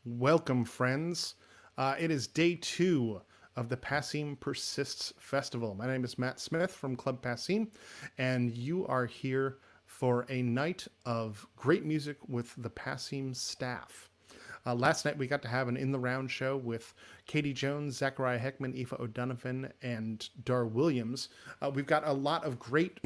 Welcome, friends. It is day 2 of the PASSIM Persists Festival. My name is Matt Smith from Club PASSIM, and you are here for a night of great music with the PASSIM staff. Last night we got to have an in the round show with Katie Jones, Zachariah Heckman, Aoife O'Donovan, and Dar Williams. We've got a lot of great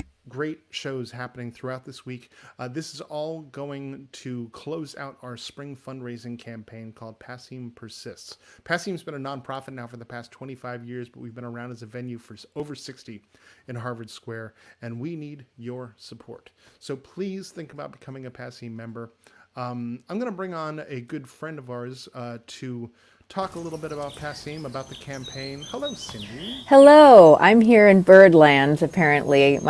shows happening throughout this week. This is all going to close out our spring fundraising campaign called PASSIM Persists. PASSIM's been a nonprofit now for the past 25 years, but we've been around as a venue for over 60 in Harvard Square, and we need your support. So please think about becoming a PASSIM member. I'm going to bring on a good friend of ours to talk a little bit about PASSIM, about the campaign. Hello, Cindy. Hello, I'm here in Birdland. Apparently,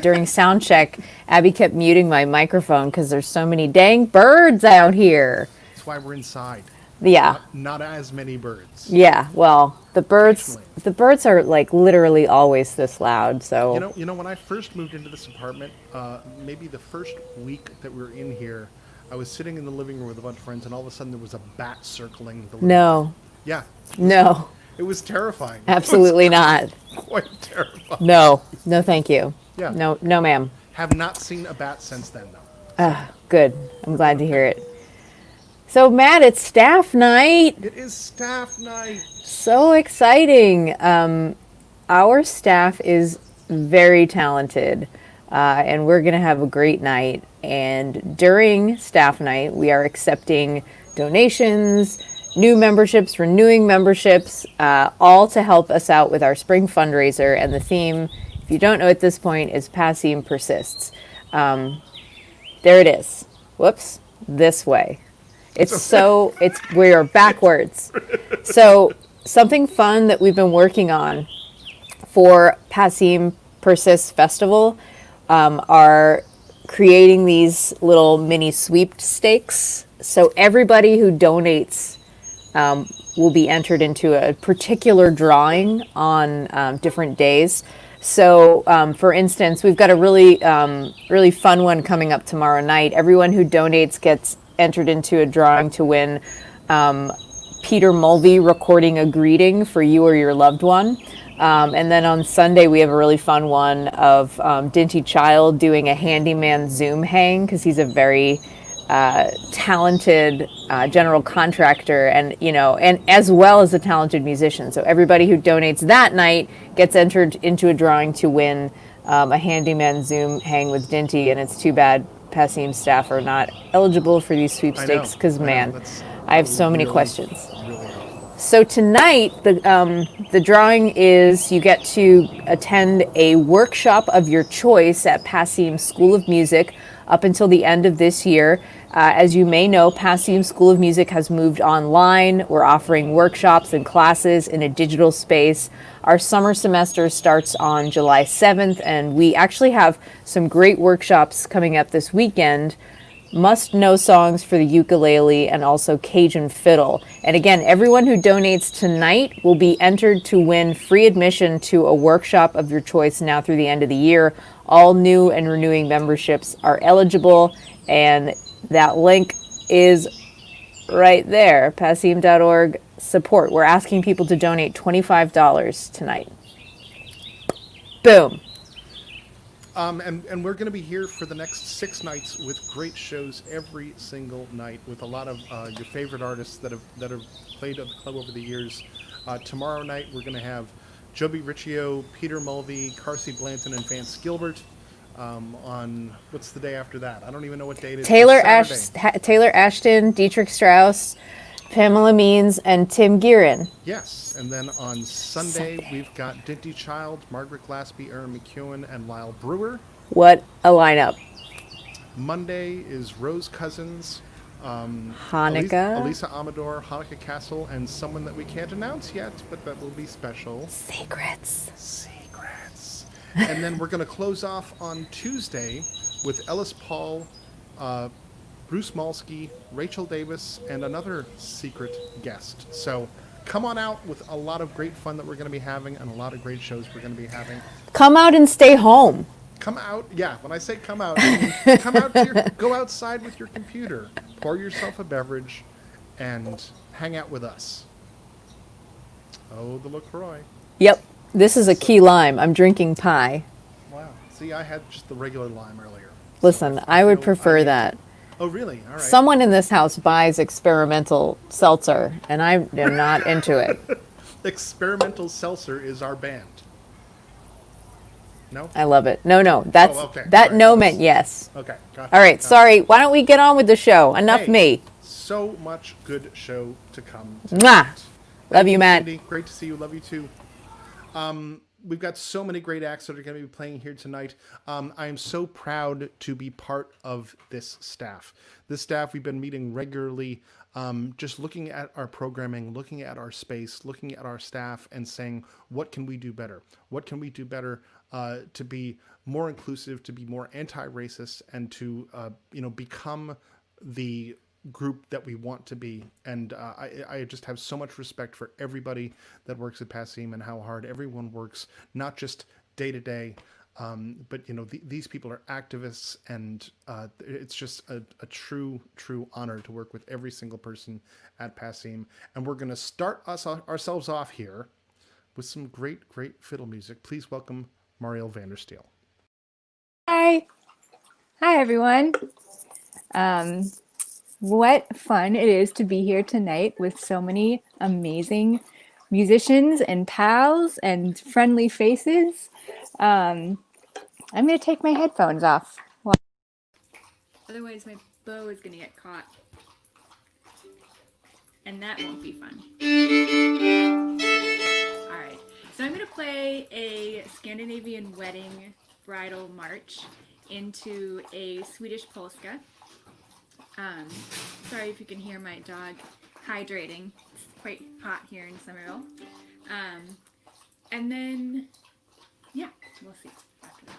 during sound check, Abby kept muting my microphone because there's so many dang birds out here. That's why we're inside. Yeah, Not as many birds. yeah. Well, the birds are like literally always this loud. So When I first moved into this apartment, maybe the first week that we were in here, I was sitting in the living room with a bunch of friends, and all of a sudden there was a bat circling the living room. no, Yeah, no, it was terrifying. absolutely not. Quite terrifying. No, no, thank you. Yeah. No, no, ma'am. Have not seen a bat since then, though. Good. I'm glad to hear it. So, Matt, it's staff night. It is staff night. So exciting. Our staff is very talented, and we're going to have a great night. And during staff night, we are accepting donations, new memberships, renewing memberships, all to help us out with our spring fundraiser. And the theme, if you don't know at this point, is PASSIM Persists. There it is. Whoops. This way. We are backwards. So something fun that we've been working on for PASSIM Persists Festival are creating these little mini sweepstakes. So everybody who donates will be entered into a particular drawing on different days. So, for instance, we've got a really fun one coming up tomorrow night. Everyone who donates gets entered into a drawing to win Peter Mulvey recording a greeting for you or your loved one. And then on Sunday, we have a really fun one of Dinty Child doing a handyman Zoom hang because he's a very talented general contractor and as well as a talented musician. So everybody who donates that night gets entered into a drawing to win a handyman Zoom hang with Dinty. And it's too bad PASSIM staff are not eligible for these sweepstakes because, man, I have so many questions. So tonight, the drawing is you get to attend a workshop of your choice at PASSIM School of Music up until the end of this year. As you may know, PASSIM School of Music has moved online. We're offering workshops and classes in a digital space. Our summer semester starts on July 7th, and we actually have some great workshops coming up this weekend. Must-know songs for the ukulele and also Cajun fiddle. And again, everyone who donates tonight will be entered to win free admission to a workshop of your choice now through the end of the year. All new and renewing memberships are eligible, and that link is right there, passim.org support. We're asking people to donate $25 tonight. Boom. And we're going to be here for the next 6 nights with great shows every single night with a lot of your favorite artists that have played at the club over the years. Tomorrow night we're going to have Joby Riccio, Peter Mulvey, Carsey Blanton, and Vance Gilbert. On what's the day after that? I don't even know what date it is. Taylor Ashton, Dietrich Strauss, Pamela Means, and Tim Guerin. Yes, and then on Sunday we've got Dinty Child, Margaret Glaspie, Aaron McEwen, and Lyle Brewer. What a lineup. Monday is Rose Cousins, Hanukkah. Elisa Amador, Hanukkah Castle, and someone that we can't announce yet, but that will be special. Secrets. And then we're going to close off on Tuesday with Ellis Paul, Bruce Malsky, Rachel Davis, and another secret guest. So come on out with a lot of great fun that we're going to be having and a lot of great shows we're going to be having. Come out and stay home. Come out. Yeah, when I say come out, I mean, come out to go outside with your computer, pour yourself a beverage, and hang out with us. Oh, the LaCroix. Yep. This is a So- key lime. I'm drinking pie. Wow. See, I had just the regular lime earlier. So Listen, I would prefer need that. to- Oh, really? All right. Someone in this house buys experimental seltzer, and I am not into it. Experimental Seltzer is our band. No? I love it. No. That's okay. that Sorry. no meant yes. Okay. Gotcha. All right, Gotcha. sorry. Why don't we get on with the show? Enough Hey, me. So much good show to come. Mwah. Love Thank you, Matt. Cindy. Great to see you. Love you too. We've got so many great acts that are going to be playing here tonight. I am so proud to be part of this staff. This staff, we've been meeting regularly, just looking at our programming, looking at our space, looking at our staff, and saying, what can we do better? What can we do better to be more inclusive, to be more anti-racist, and to become the group that we want to be. And I just have so much respect for everybody that works at PASSIM and how hard everyone works, not just day to day, but these people are activists, and it's just a true honor to work with every single person at PASSIM. And we're going to start ourselves off here with some great fiddle music. Please welcome Mariel Vandersteel. Hi. Hi, everyone. What fun it is to be here tonight with so many amazing musicians and pals and friendly faces. I'm going to take my headphones off. Otherwise, my bow is going to get caught. And that won't be fun. All right. So I'm going to play a Scandinavian wedding bridal march into a Swedish polska. Sorry if you can hear my dog hydrating. It's quite hot here in Somerville. And then, yeah, we'll see after that.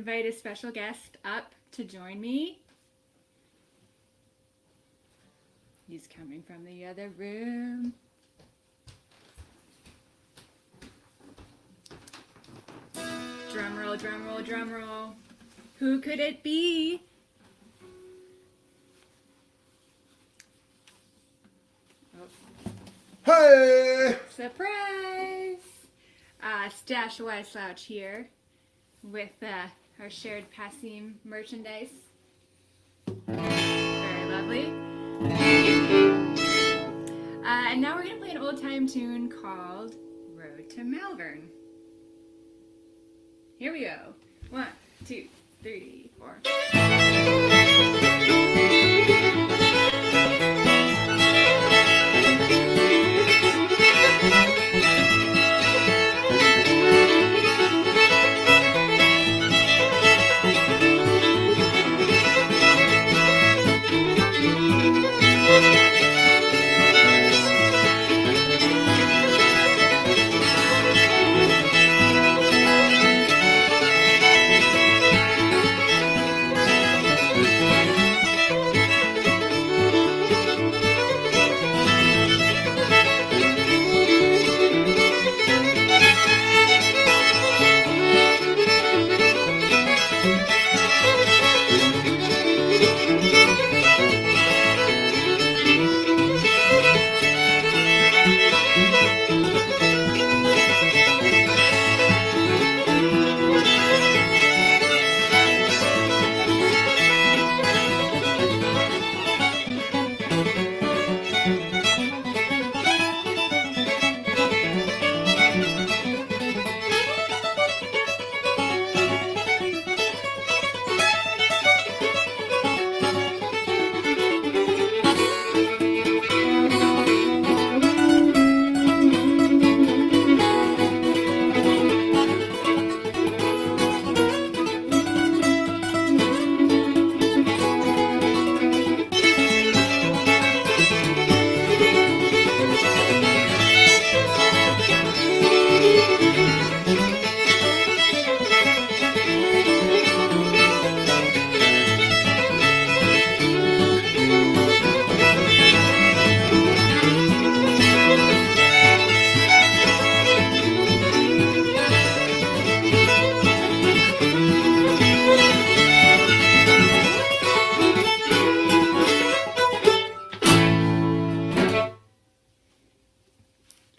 invite a special guest up to join me. He's coming from the other room. Drum roll, drum roll, drum roll. Who could it be? Hey! Surprise! Stash Wise Slouch here with our shared PASSIM merchandise. Very lovely. And now we're going to play an old time tune called Road to Malvern. Here we go. 1, 2, 3, 4.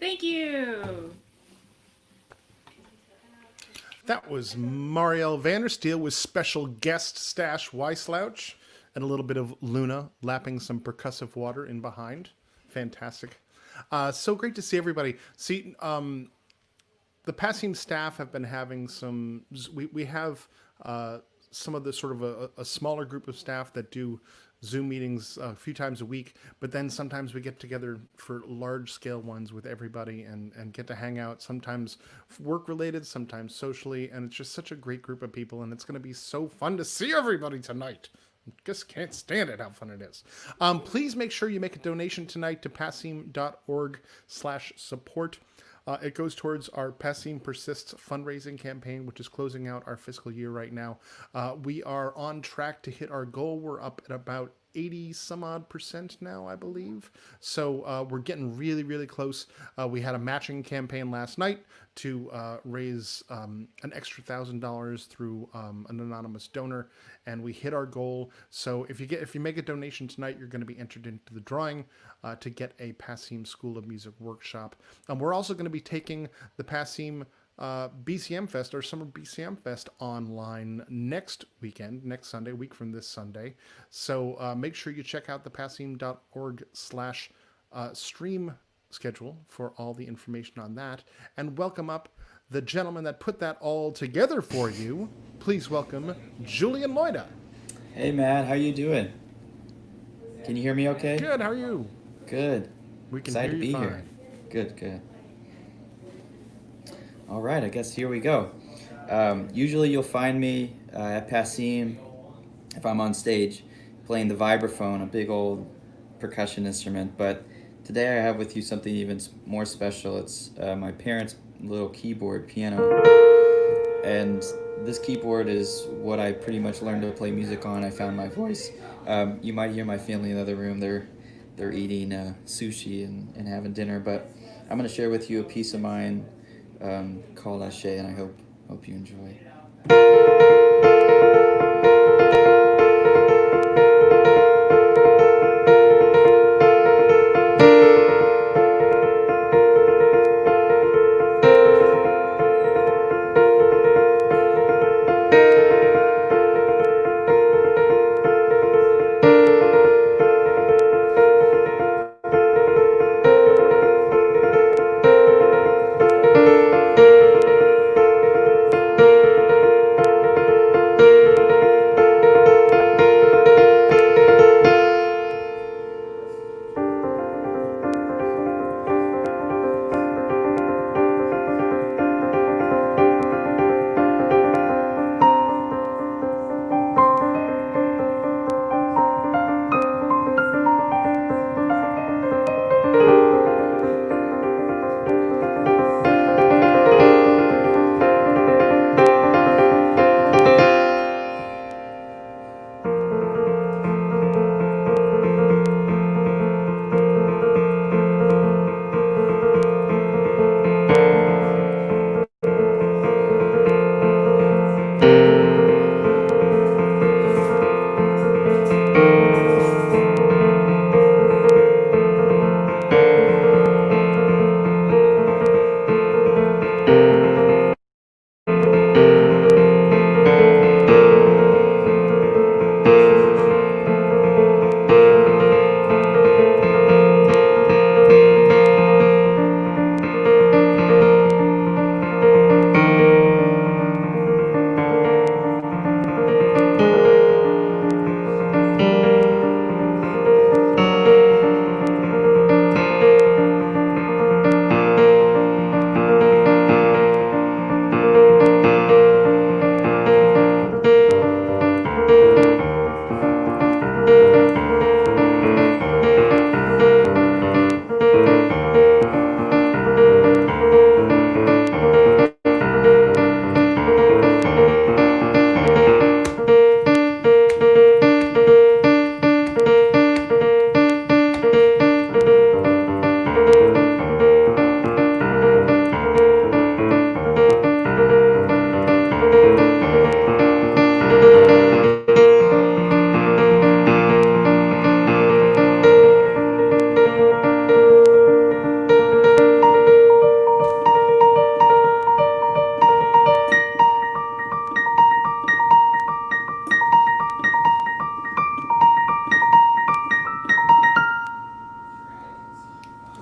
Thank you. That was Mariel Vandersteel with special guest Stash Weisslouch and a little bit of Luna lapping some percussive water in behind. Fantastic. So great to see everybody. See, the PASSIM staff have been having some, we have some of the sort of a smaller group of staff that do Zoom meetings a few times a week, but then sometimes we get together for large scale ones with everybody and get to hang out, sometimes work related, sometimes socially, and it's just such a great group of people, and it's going to be so fun to see everybody tonight. Just can't stand it how fun it is. Please make sure you make a donation tonight to passim.org/support. It goes towards our PASSIM Persists fundraising campaign, which is closing out our fiscal year right now. We are on track to hit our goal. We're up at about 80 some odd % now, I believe. So we're getting really, really close. We had a matching campaign last night to raise an extra $1,000 through an anonymous donor, and we hit our goal. So if you make a donation tonight, you're going to be entered into the drawing to get a PASSIM School of Music workshop. We're also going to be taking the PASSIM BCM Fest, or Summer BCM Fest, online next weekend, next Sunday, a week from this Sunday. So make sure you check out the passim.org/stream schedule for all the information on that. And welcome up the gentleman that put that all together for you. Please welcome Julian Loida. Hey Matt, how you doing? Can you hear me okay? Good, how are you? Good. We can Excited hear to you be fine. here. Good. All right, I guess here we go. Usually you'll find me at PASSIM, if I'm on stage, playing the vibraphone, a big old percussion instrument. But today I have with you something even more special. It's my parents' little keyboard piano. And this keyboard is what I pretty much learned to play music on. I found my voice. You might hear my family in the other room. They're eating sushi and having dinner. But I'm gonna share with you a piece of mine called Ashe, and I hope you enjoy.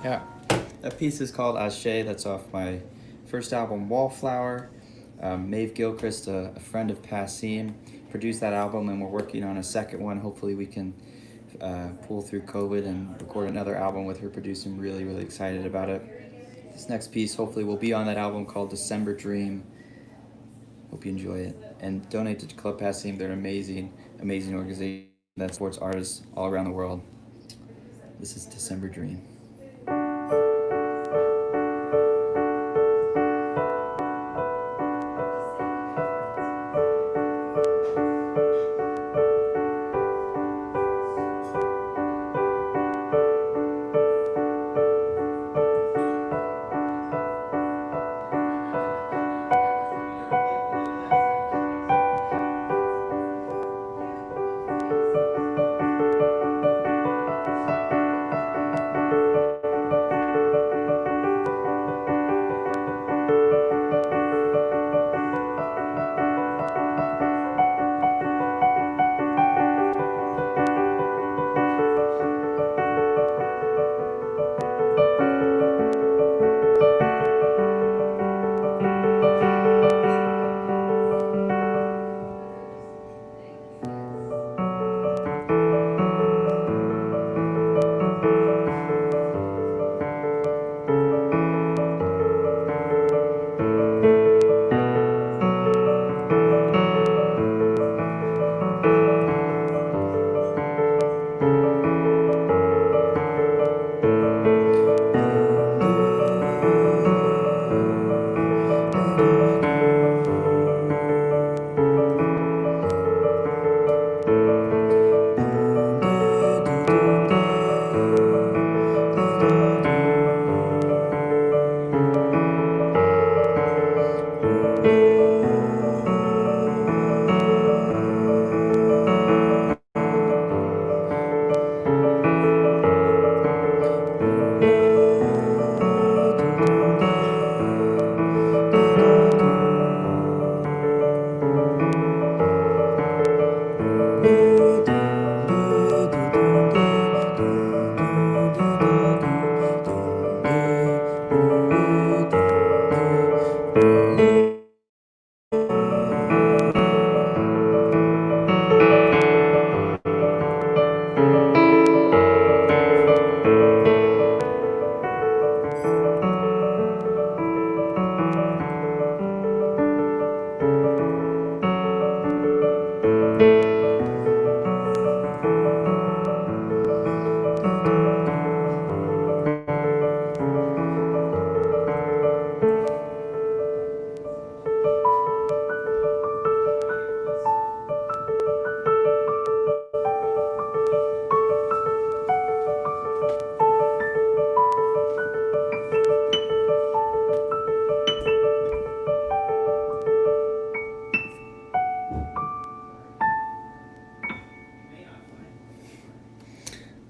Yeah, that piece is called Ashe. That's off my first album, Wallflower. Maeve Gilchrist, a friend of Passim, produced that album, and we're working on a second one. Hopefully we can pull through COVID and record another album with her producing. Really, really excited about it. This next piece hopefully will be on that album called December Dream. Hope you enjoy it. And donate to Club Passim. They're an amazing, amazing organization that supports artists all around the world. This is December Dream.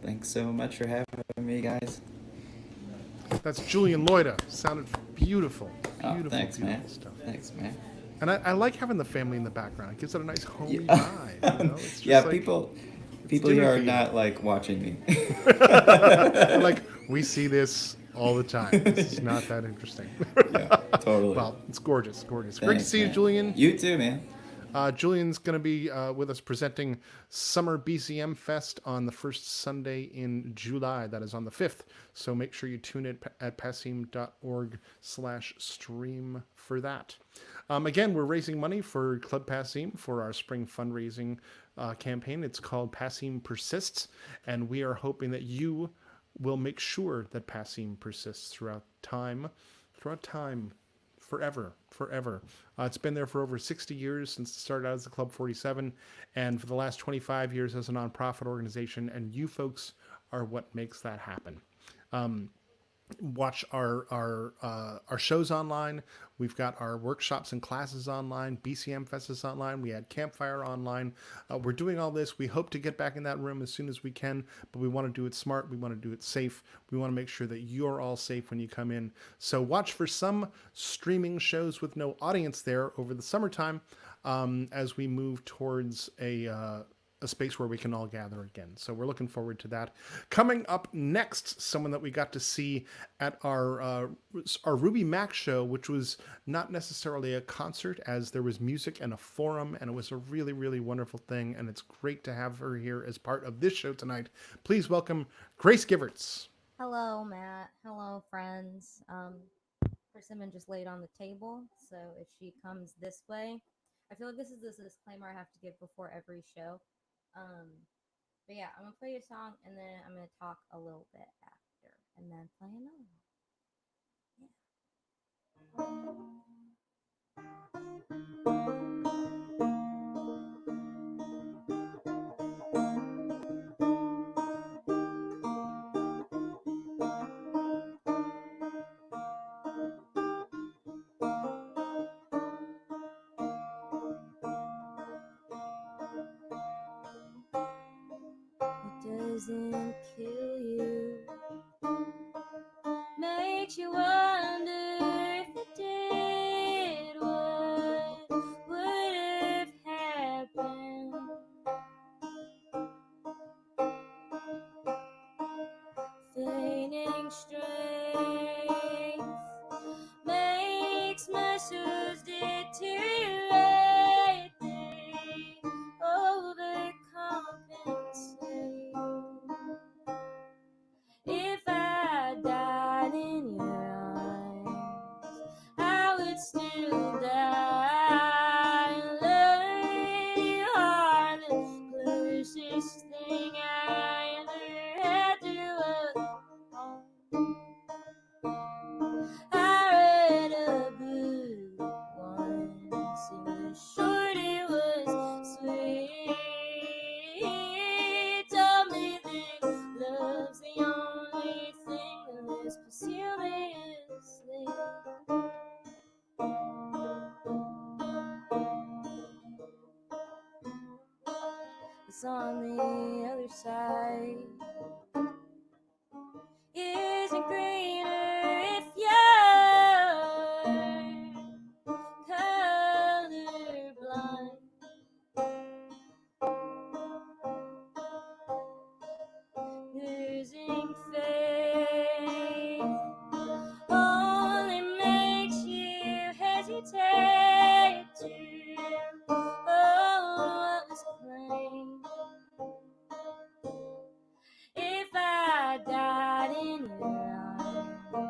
Thanks so much for having me, guys. That's Julian Loida. Sounded beautiful. Beautiful, Thanks, beautiful man. stuff. Thanks, man. And I like having the family in the background. It gives it a nice homey Yeah. vibe. You know? It's just Yeah, like, people it's here dinner are for you. not like watching me. They're like, we see this all the time. This is not that interesting. Yeah, totally. Well, it's gorgeous, gorgeous. Great to Thanks, see you, man. Julian. You too, man. Julian's going to be with us presenting Summer BCM Fest on the first Sunday in July. That is on the 5th. So make sure you tune in at passim.org/stream for that. Again, we're raising money for Club Passim for our spring fundraising campaign. It's called Passim Persists, and we are hoping that you will make sure that Passim persists throughout time, forever. It's been there for over 60 years since it started out as the Club 47, and for the last 25 years as a nonprofit organization, and you folks are what makes that happen. Watch our shows online. We've got our workshops and classes online. BCM Fest is online. We had Campfire online. We're doing all this. We hope to get back in that room as soon as we can, but we want to do it smart. We want to do it safe. We want to make sure that you're all safe when you come in. So watch for some streaming shows with no audience there over the summertime as we move towards a space where we can all gather again. So we're looking forward to that. Coming up next, someone that we got to see at our Ruby Mac show, which was not necessarily a concert, as there was music and a forum, and it was a really, really wonderful thing, and it's great to have her here as part of this show tonight. Please welcome Grace Givertz. Hello, Matt. Hello, friends. Persimmon just laid on the table, so if she comes this way, I feel like this is this disclaimer I have to give before every show. But yeah, I'm gonna play a song and then I'm gonna talk a little bit after, and then play another one. It doesn't kill you, makes you wonder if it did, what would have happened. Feigning strength makes muscles deteriorate, they overcompensate. If I died in your arms, I would still die. Love you are the closest thing I ever had to a home. I read a book once, it was short, it was sweet. Told me that love's the only thing that lives posthumuously. It's on the other side. Isn't greener if you're colorblind. Losing faith only makes you hesitate to hold what was claimed. If I died in your arms,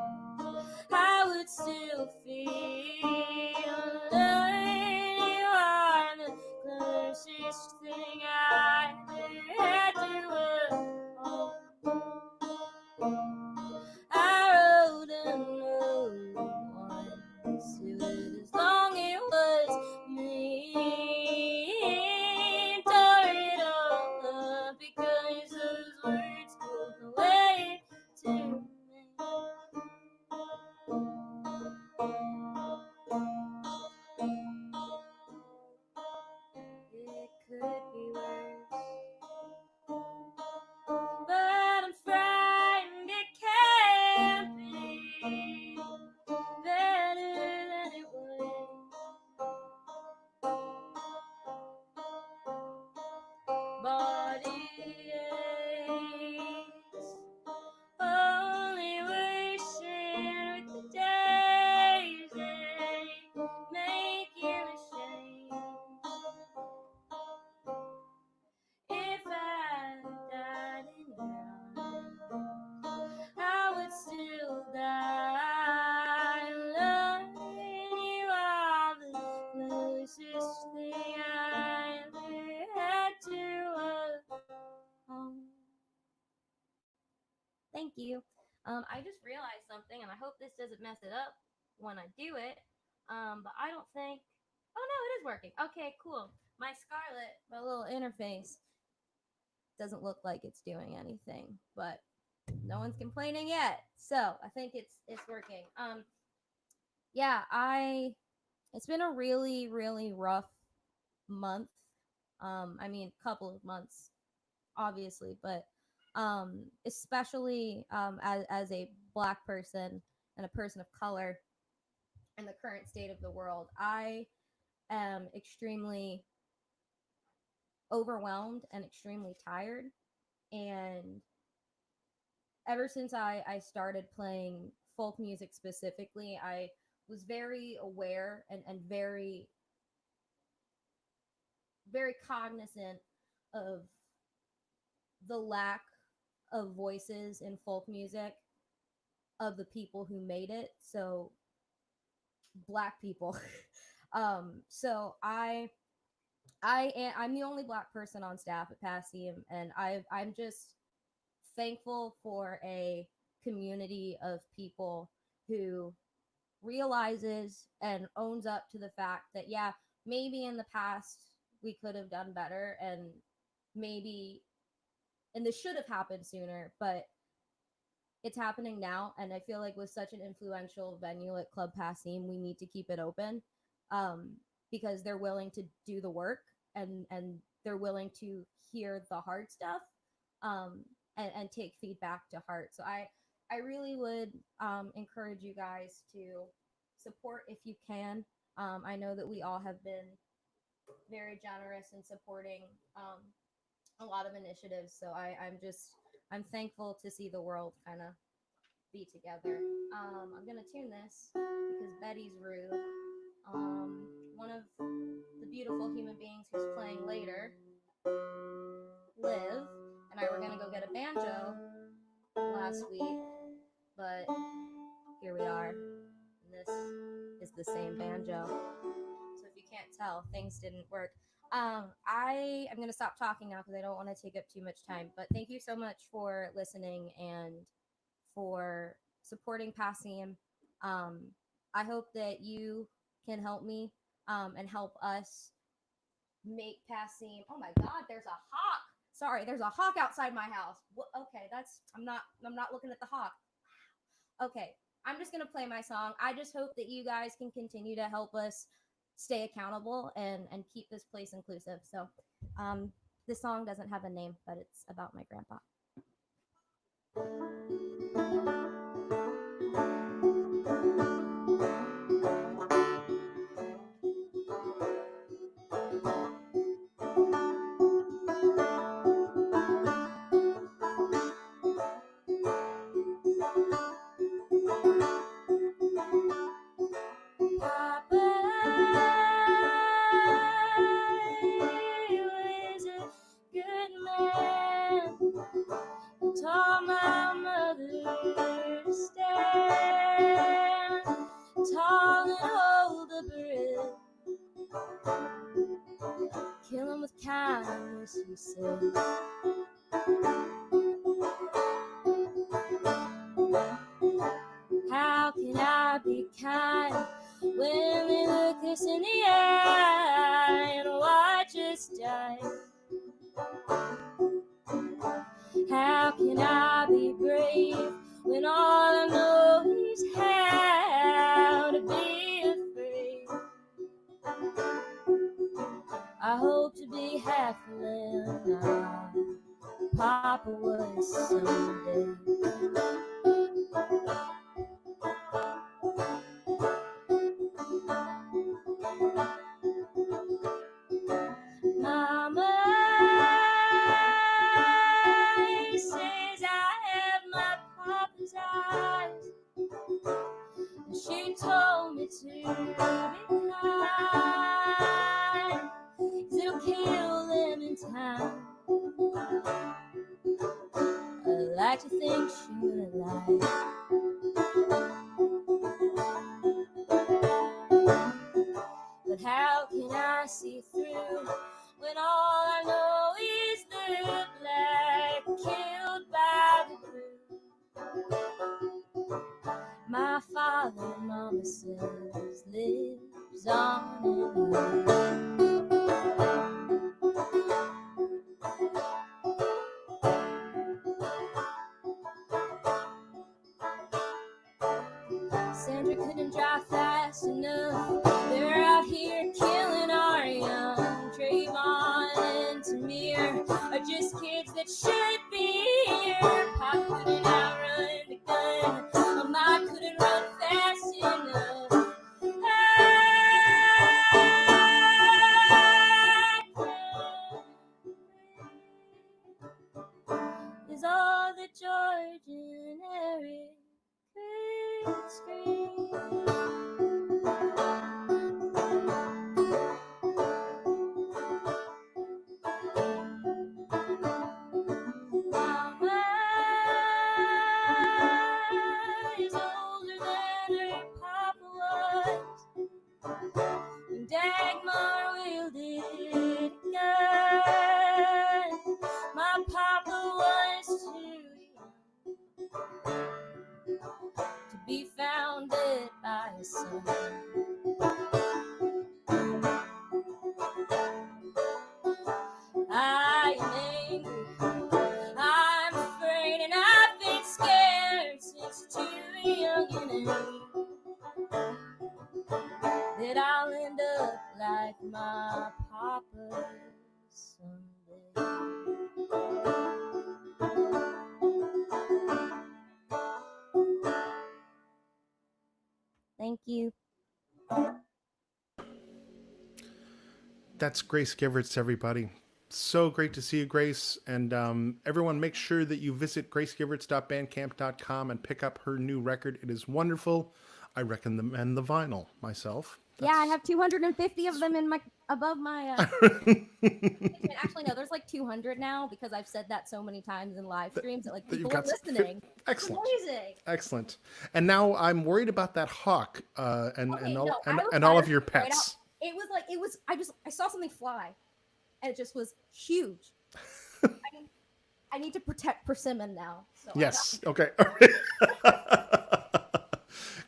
Thank you. I just realized something, and I hope this doesn't mess it up when I do it. But I don't think. Oh no, it is working. Okay, cool. My Scarlet, my little interface, doesn't look like it's doing anything, but no one's complaining yet. So I think it's working. Yeah, it's been a really really rough month. I mean, couple of months, obviously, but especially as a Black person and a person of color in the current state of the world, I am extremely overwhelmed and extremely tired. And ever since I started playing folk music specifically, I was very aware and very, very cognizant of the lack of voices in folk music of the people who made it. So, Black people. I'm the only Black person on staff at PASSIM, and I'm just thankful for a community of people who realizes and owns up to the fact that, yeah, maybe in the past we could have done better, and maybe, and this should have happened sooner, but it's happening now. And I feel like with such an influential venue at Club PASSIM, we need to keep it open, because they're willing to do the work, and they're willing to hear the hard stuff, and take feedback to heart. So I really would encourage you guys to support if you can. I know that we all have been very generous in supporting a lot of initiatives. So I'm thankful to see the world kind of be together. I'm gonna tune this because Betty's rude. One of the beautiful human beings who's playing later, Liv, and I were gonna go get a banjo last week, but here we are. And this is the same banjo. So if you can't tell, things didn't work. I am going to stop talking now because I don't want to take up too much time. But thank you so much for listening and for supporting PASSIM. I hope that you can help me and help us make PASSIM. Oh my God, there's a hawk. Sorry, there's a hawk outside my house. Okay, I'm not looking at the hawk. Okay, I'm just gonna play my song. I just hope that you guys can continue to help us stay accountable and keep this place inclusive. So, this song doesn't have a name, but it's about my grandpa. Taught my mother to stand tall and hold the breath. Kill him with kindness, he said. How can I be kind when they look us in the eye and watch us die? How can I be brave when all I know is how to be afraid? I hope to be half the land Papa was someday. Mama says I have my papa's eyes. She told me to be kind, 'cause it'll kill them in time. I like to think she would lie. But how can I see through when all I know is the black killed by the blue? promises lives on in love. Sandra couldn't drive fast enough. They're out here killing our young. Trayvon and Tamir are just kids that should be here. Pop couldn't outrun the gun. Mama couldn't run fast enough. Is all that George and Eric could scream. Mama is older than her papa was. And Dagmar wielded a gun. My papa was too young to be founded by a son. I am angry, I'm afraid, and I've been scared since too young and old that I'll end up like my papa someday. Thank you. That's Grace Givertz, everybody. So great to see you, Grace. And everyone, make sure that you visit gracegivertz.bandcamp.com and pick up her new record. It is wonderful. I recommend the vinyl myself. Yeah, I have 250 of them in my above my. Actually, no, there's like 200 now because I've said that so many times in live streams that like people are listening. Excellent, it's amazing, excellent. And now I'm worried about that hawk and all of your pets. It was like I saw something fly, and it just was huge. I need to protect Persimmon now. So yes. Okay.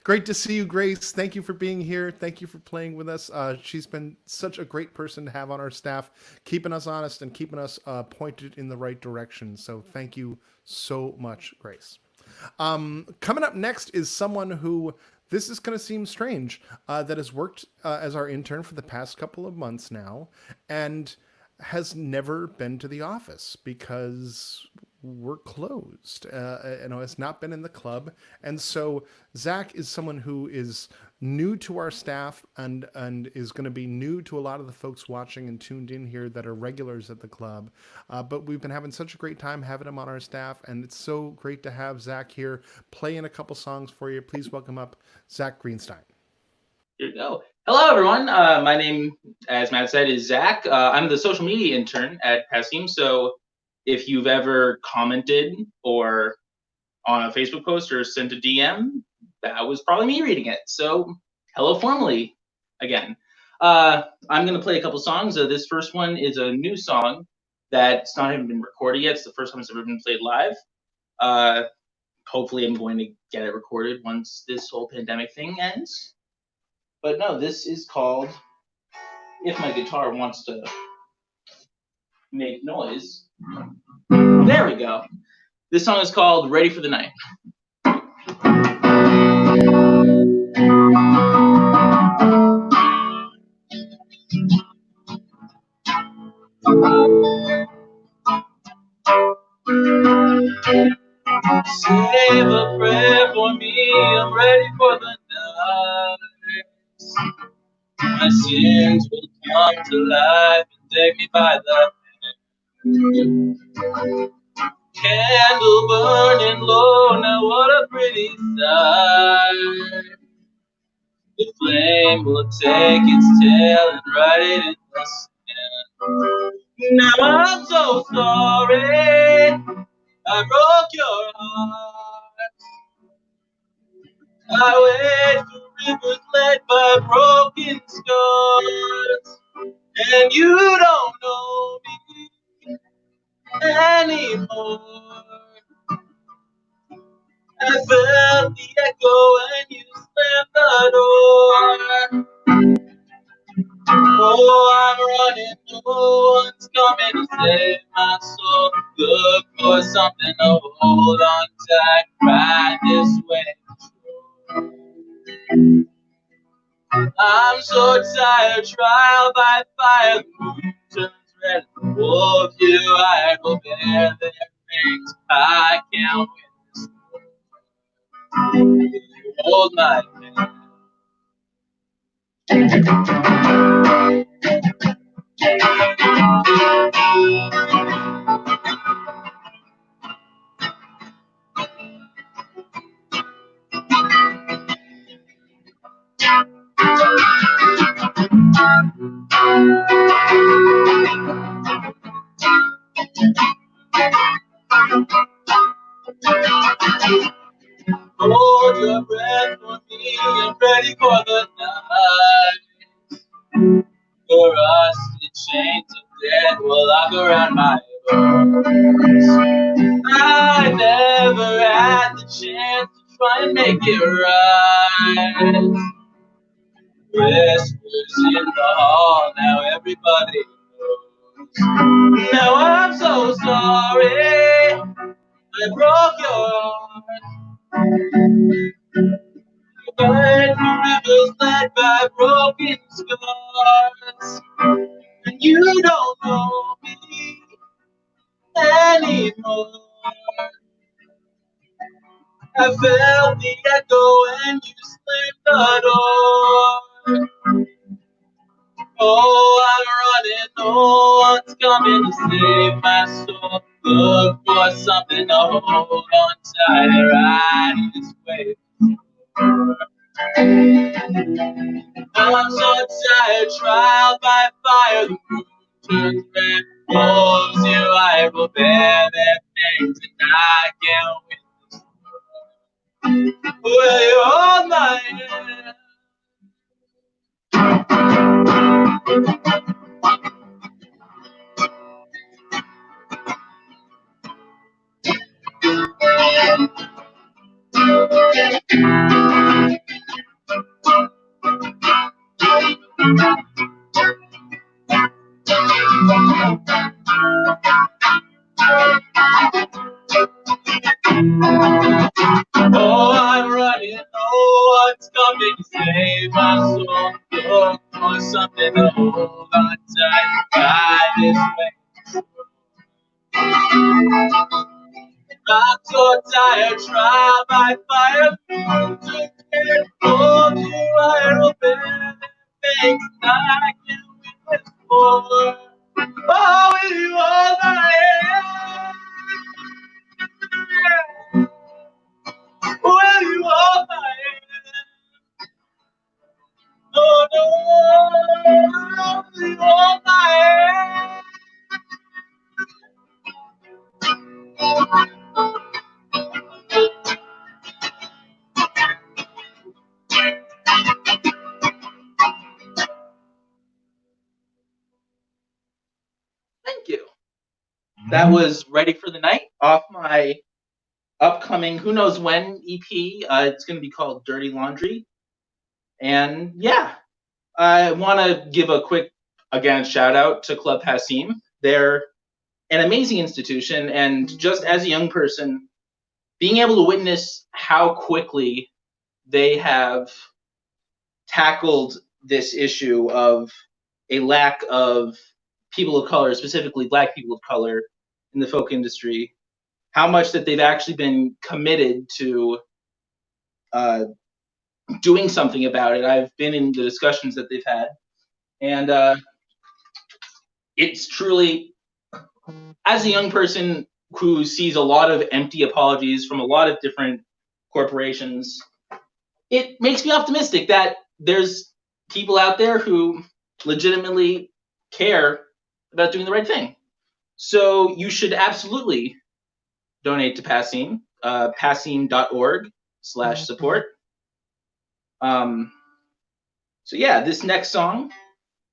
Great to see you, Grace. Thank you for being here. Thank you for playing with us. She's been such a great person to have on our staff, keeping us honest and keeping us pointed in the right direction. So thank you so much, Grace. Coming up next is someone who, this is going to seem strange, that has worked as our intern for the past couple of months now and has never been to the office because we're closed, has not been in the club. And so Zack is someone who is new to our staff and is going to be new to a lot of the folks watching and tuned in here that are regulars at the club. But we've been having such a great time having him on our staff, and it's so great to have Zack here playing a couple songs for you. Please welcome up Zack Greenstein. Here we go. Hello, everyone. My name, as Matt said, is Zack. I'm the social media intern at PASSIM. So if you've ever commented or on a Facebook post or sent a DM, that was probably me reading it. So hello formally again. I'm going to play a couple songs. This first one is a new song that's not even been recorded yet. It's the first time it's ever been played live. Hopefully I'm going to get it recorded once this whole pandemic thing ends. But no, this is called, if my guitar wants to make noise. There we go. This song is called Ready for the Night. Save a prayer for me, I'm ready for the night. My sins will come to life and take me by the hand. Candle burning low, now what a pretty sight. The flame will take its tail and ride it in the sand. Now I'm so sorry I broke your heart. I wade through rivers led by broken scars, and you don't know me anymore. I felt the echo when you slammed the door. Oh, I'm running, no one's coming to save my soul. Look for something to hold on tight, right this way. I'm so tired, trial by fire, the moon turns red. Oh, you, I will bear their things. I can't win this. You hold my hand. Hold your breath for me, I'm ready for the night. For us, the chains of death will lock around my bones. I never had the chance to try and make it right. Whispers in the hall, now everybody knows. Now I'm so sorry, I broke your heart. Burn the rivers led by broken scars. And you don't know me anymore. I felt the echo when you slammed the door. Oh, I'm running, no one's coming to save my soul. Look for something to hold on tight, right this way. I'm so tired, trial by fire, the moon turns red. Holds you, I will bear their things, and I can't win this. Will you hold my hand? Oh, I'm running, no one's coming to save my soul. Look for something to hold on tight, right this way. I'm so tired, trial by fire, to get hold you, I will bear the things that I can witness for. Oh, will you hold my hand? Will you hold my hand? Oh, no, will you hold my hand? Thank you. That was Ready for the Night off my upcoming Who Knows When EP. It's going to be called Dirty Laundry. And yeah, I want to give a quick, again, shout out to Club Passim. They're an amazing institution. And just as a young person, being able to witness how quickly they have tackled this issue of a lack of people of color, specifically Black people of color, in the folk industry, how much that they've actually been committed to doing something about it. I've been in the discussions that they've had, and it's truly, as a young person who sees a lot of empty apologies from a lot of different corporations, it makes me optimistic that there's people out there who legitimately care about doing the right thing. So you should absolutely donate to Passim, passim.org/support. So yeah, this next song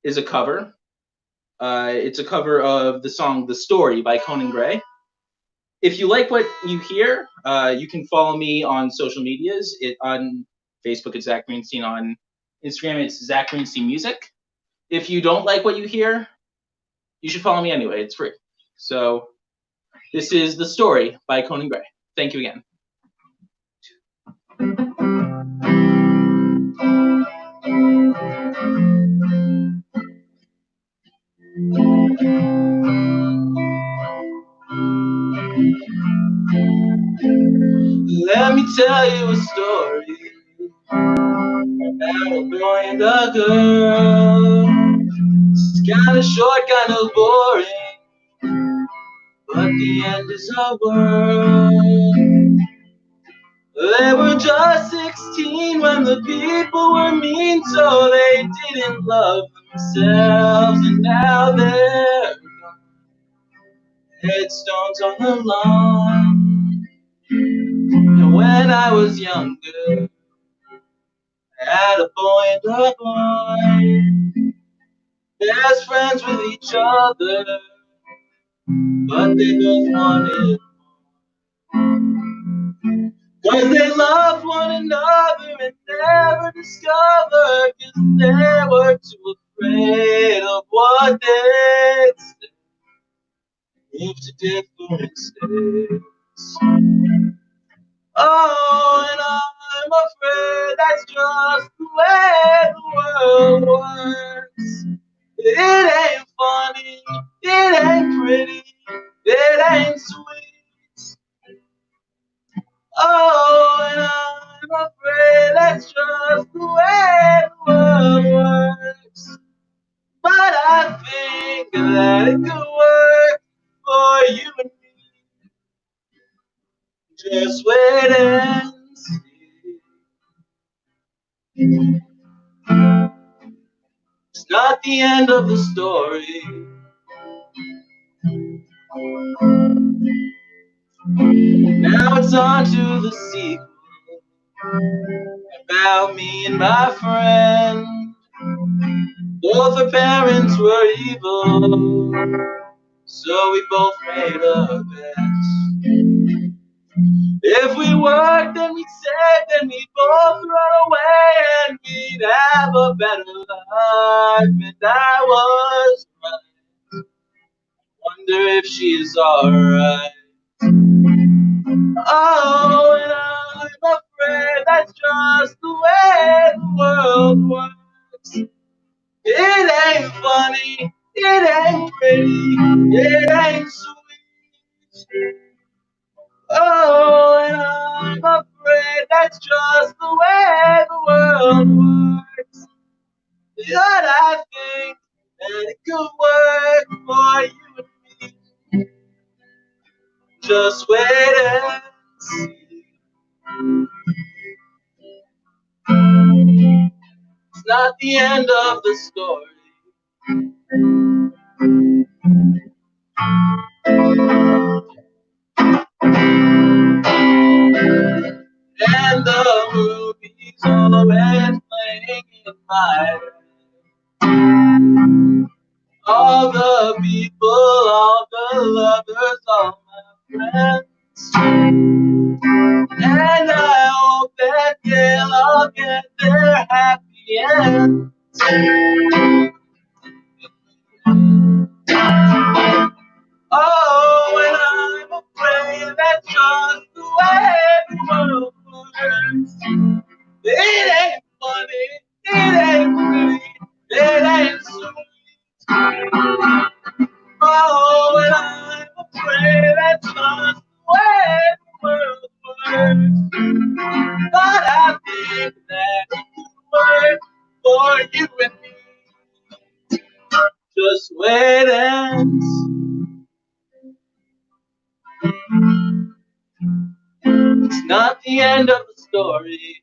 is a cover. It's a cover of the song "The Story" by Conan Gray. If you like what you hear, you can follow me on social medias. On Facebook, it's Zack Greenstein. On Instagram, it's Zack Greenstein Music. If you don't like what you hear, you should follow me anyway. It's free. So this is The Story by Conan Gray. Thank you again. Let me tell you a story about a boy and a girl. It's kind of short, kind of boring, but the end is a world. They were just 16 when the people were mean, so they didn't love themselves, and now they're headstones on the lawn. And when I was younger, I had a boy and a boy, best friends with each other, but they both wanted, 'cause they loved one another and never discovered, 'cause they were too afraid of what they'd say if to different states. Oh, and I'm afraid that's just the way the world works. It ain't funny, it ain't pretty, it ain't sweet. Oh, and I'm afraid that's just the way the world works. But I think that it could work for you and me. Just wait and see. It's not the end of the story. Now it's on to the sequel, about me and my friend. Both our parents were evil, so we both made a bet. If we worked, then we'd save, then we'd both run away, and we'd have a better life. And I was right. Wonder if she's alright. Oh, and I'm afraid that's just the way the world works. It ain't funny, it ain't pretty, it ain't sweet. Oh, and I'm afraid that's just the way the world works. But I think that it could work for you and me. Just wait and see. It's not the end of the story. And the movie's always playing in my head. All the people, all the lovers, all my friends. And I hope that they'll all get their happy end. Oh, and I'm afraid that's just the way the world works. It ain't funny, it ain't pretty, it ain't sweet. Oh, and I'm afraid that's just the way the world works. But I think that it could work for you and me. Just wait and see. It's not the end of the story.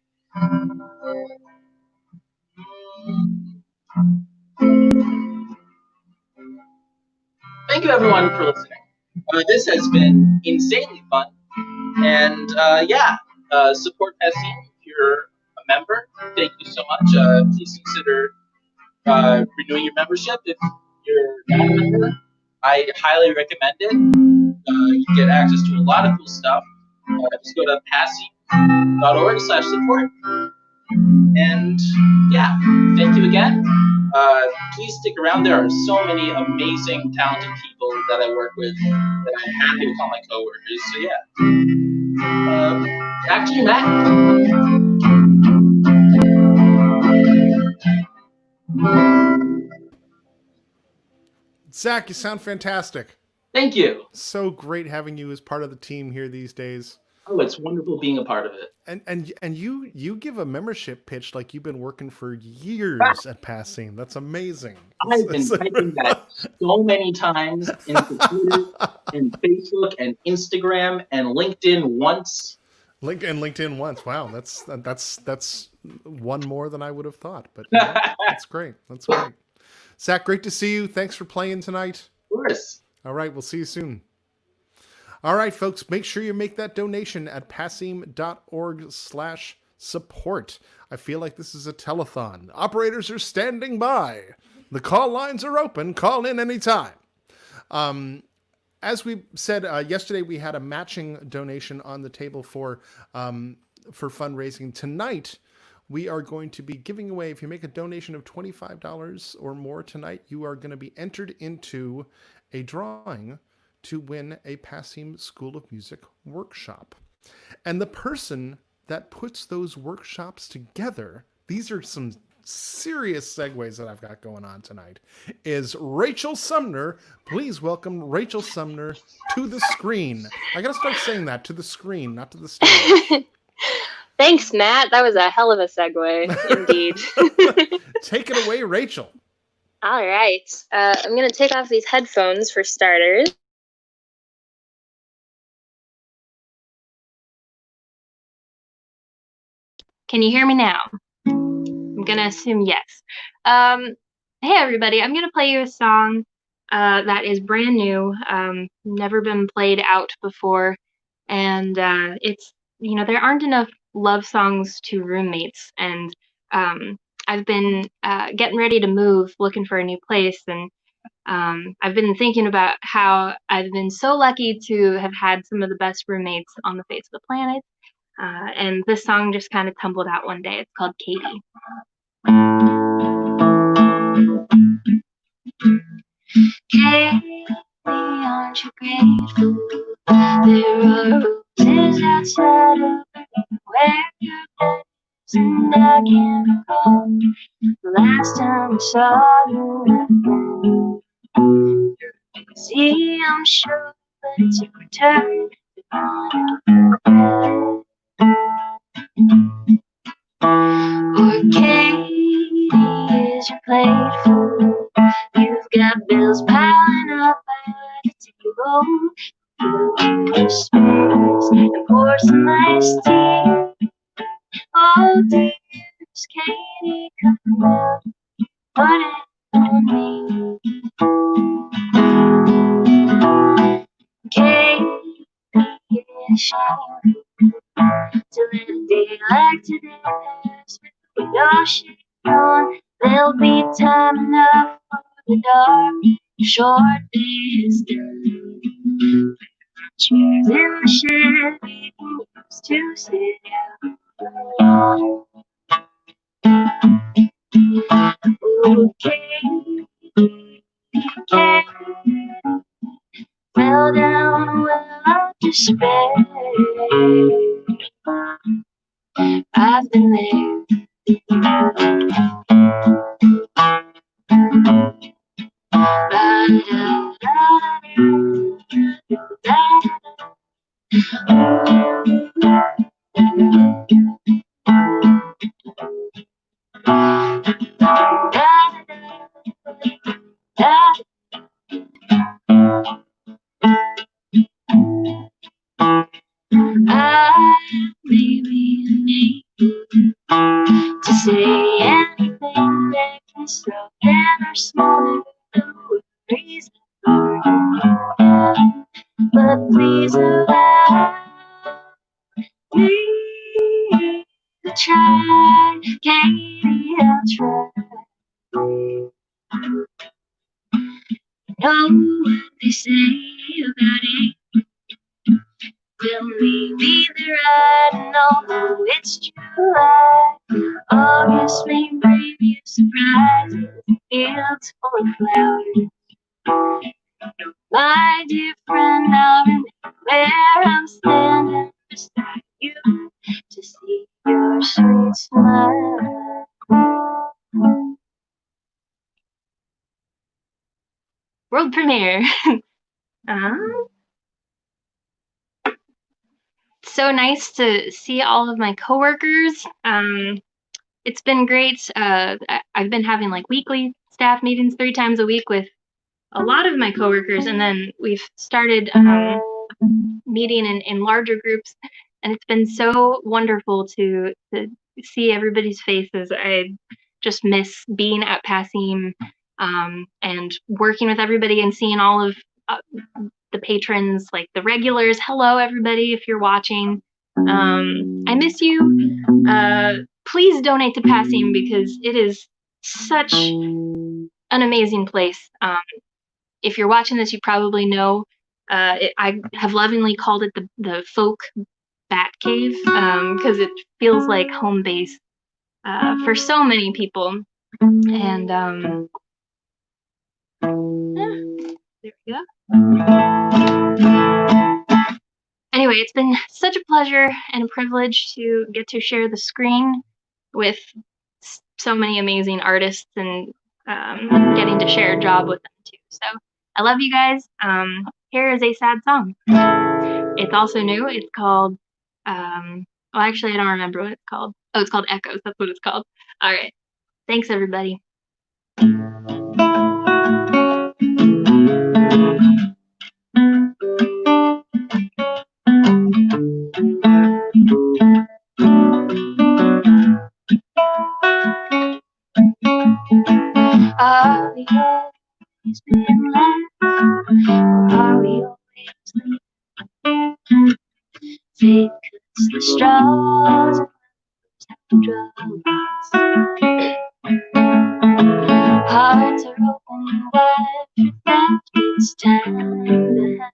Thank you everyone for listening. This has been insanely fun. And support PASSIM if you're a member. Thank you so much. Please consider renewing your membership if you're not a member. I highly recommend it. You get access to a lot of cool stuff. Just go to passim.org/support. And yeah, thank you again. Please stick around. There are so many amazing, talented people that I work with that I'm happy to call my coworkers. So yeah, back to you, Matt. Zack, you sound fantastic. Thank you. So great having you as part of the team here these days. Oh, it's wonderful being a part of it. And you give a membership pitch like you've been working for years at PASSIM. That's amazing. I've been typing that so many times into Twitter and Facebook and Instagram and LinkedIn once. LinkedIn once. Wow, that's one more than I would have thought. But yeah, that's great. That's great. Zack, great to see you. Thanks for playing tonight. Of course. All right, we'll see you soon. All right, folks, make sure you make that donation at passim.org/support. I feel like this is a telethon. Operators are standing by. The call lines are open. Call in anytime. As we said yesterday, we had a matching donation on the table for fundraising. Tonight, we are going to be giving away, if you make a donation of $25 or more tonight, you are going to be entered into a drawing to win a PASSIM School of Music workshop. And the person that puts those workshops together, these are some serious segues that I've got going on tonight, is Rachel Sumner. Please welcome Rachel Sumner to the screen. I gotta start saying that, to the screen, not to the stage. Thanks, Matt. That was a hell of a segue, indeed. Take it away, Rachel. All right. I'm going to take off these headphones for starters. Can you hear me now? I'm going to assume yes. Hey, everybody. I'm going to play you a song that is brand new, never been played out before. And it's, there aren't enough love songs to roommates. And I've been getting ready to move, looking for a new place. And I've been thinking about how I've been so lucky to have had some of the best roommates on the face of the planet. And this song just kind of tumbled out one day. It's called Katie. Katie, aren't you grateful? There are roses outside of where your bed is, and I can't recall the last time I saw you. You're busy, I'm sure, but it's your turn to go. Or Katie, is your plate full? You've got bills piling up at the table. Your space and pour some iced tea. Oh dear, is Katie coming out? Put it on me. Katie, is shame to let a day like today pass with your shade on. There'll be time enough for the dark, short days done. Chairs in the shed we can use to sit down. Okay, fell down a well of despair. I've been there. I may be unable to say anything that can stop ever smaller reason, but please allow me to try. Katie, I'll try. Know what they say about it. Tell me whether I know it's July. August may bring you surprises, fields full of flowers. My dear friend, I'll remember where I'm standing beside you to see your sweet smile. World premiere. So nice to see all of my coworkers. It's been great. I've been having like weekly staff meetings 3 times a week with a lot of my coworkers, and then we've started meeting in larger groups, and it's been so wonderful to see everybody's faces. I just miss being at PASSIM and working with everybody and seeing all of the patrons, like the regulars. Hello, everybody, if you're watching. I miss you. Please donate to PASSIM because it is such an amazing place. If you're watching this, you probably know I have lovingly called it the folk bat cave because it feels like home base for so many people. And there we go. Anyway, it's been such a pleasure and a privilege to get to share the screen with so many amazing artists and getting to share a job with them too. So I love you guys. Here is a sad song. It's also new. It's called, well, actually, I don't remember what it's called. Oh, it's called Echoes. That's what it's called. All right. Thanks, everybody. Are we always being left, or are we always leaving? Fate cuts the straws and drugs. Hearts are open wide for that it's time to have.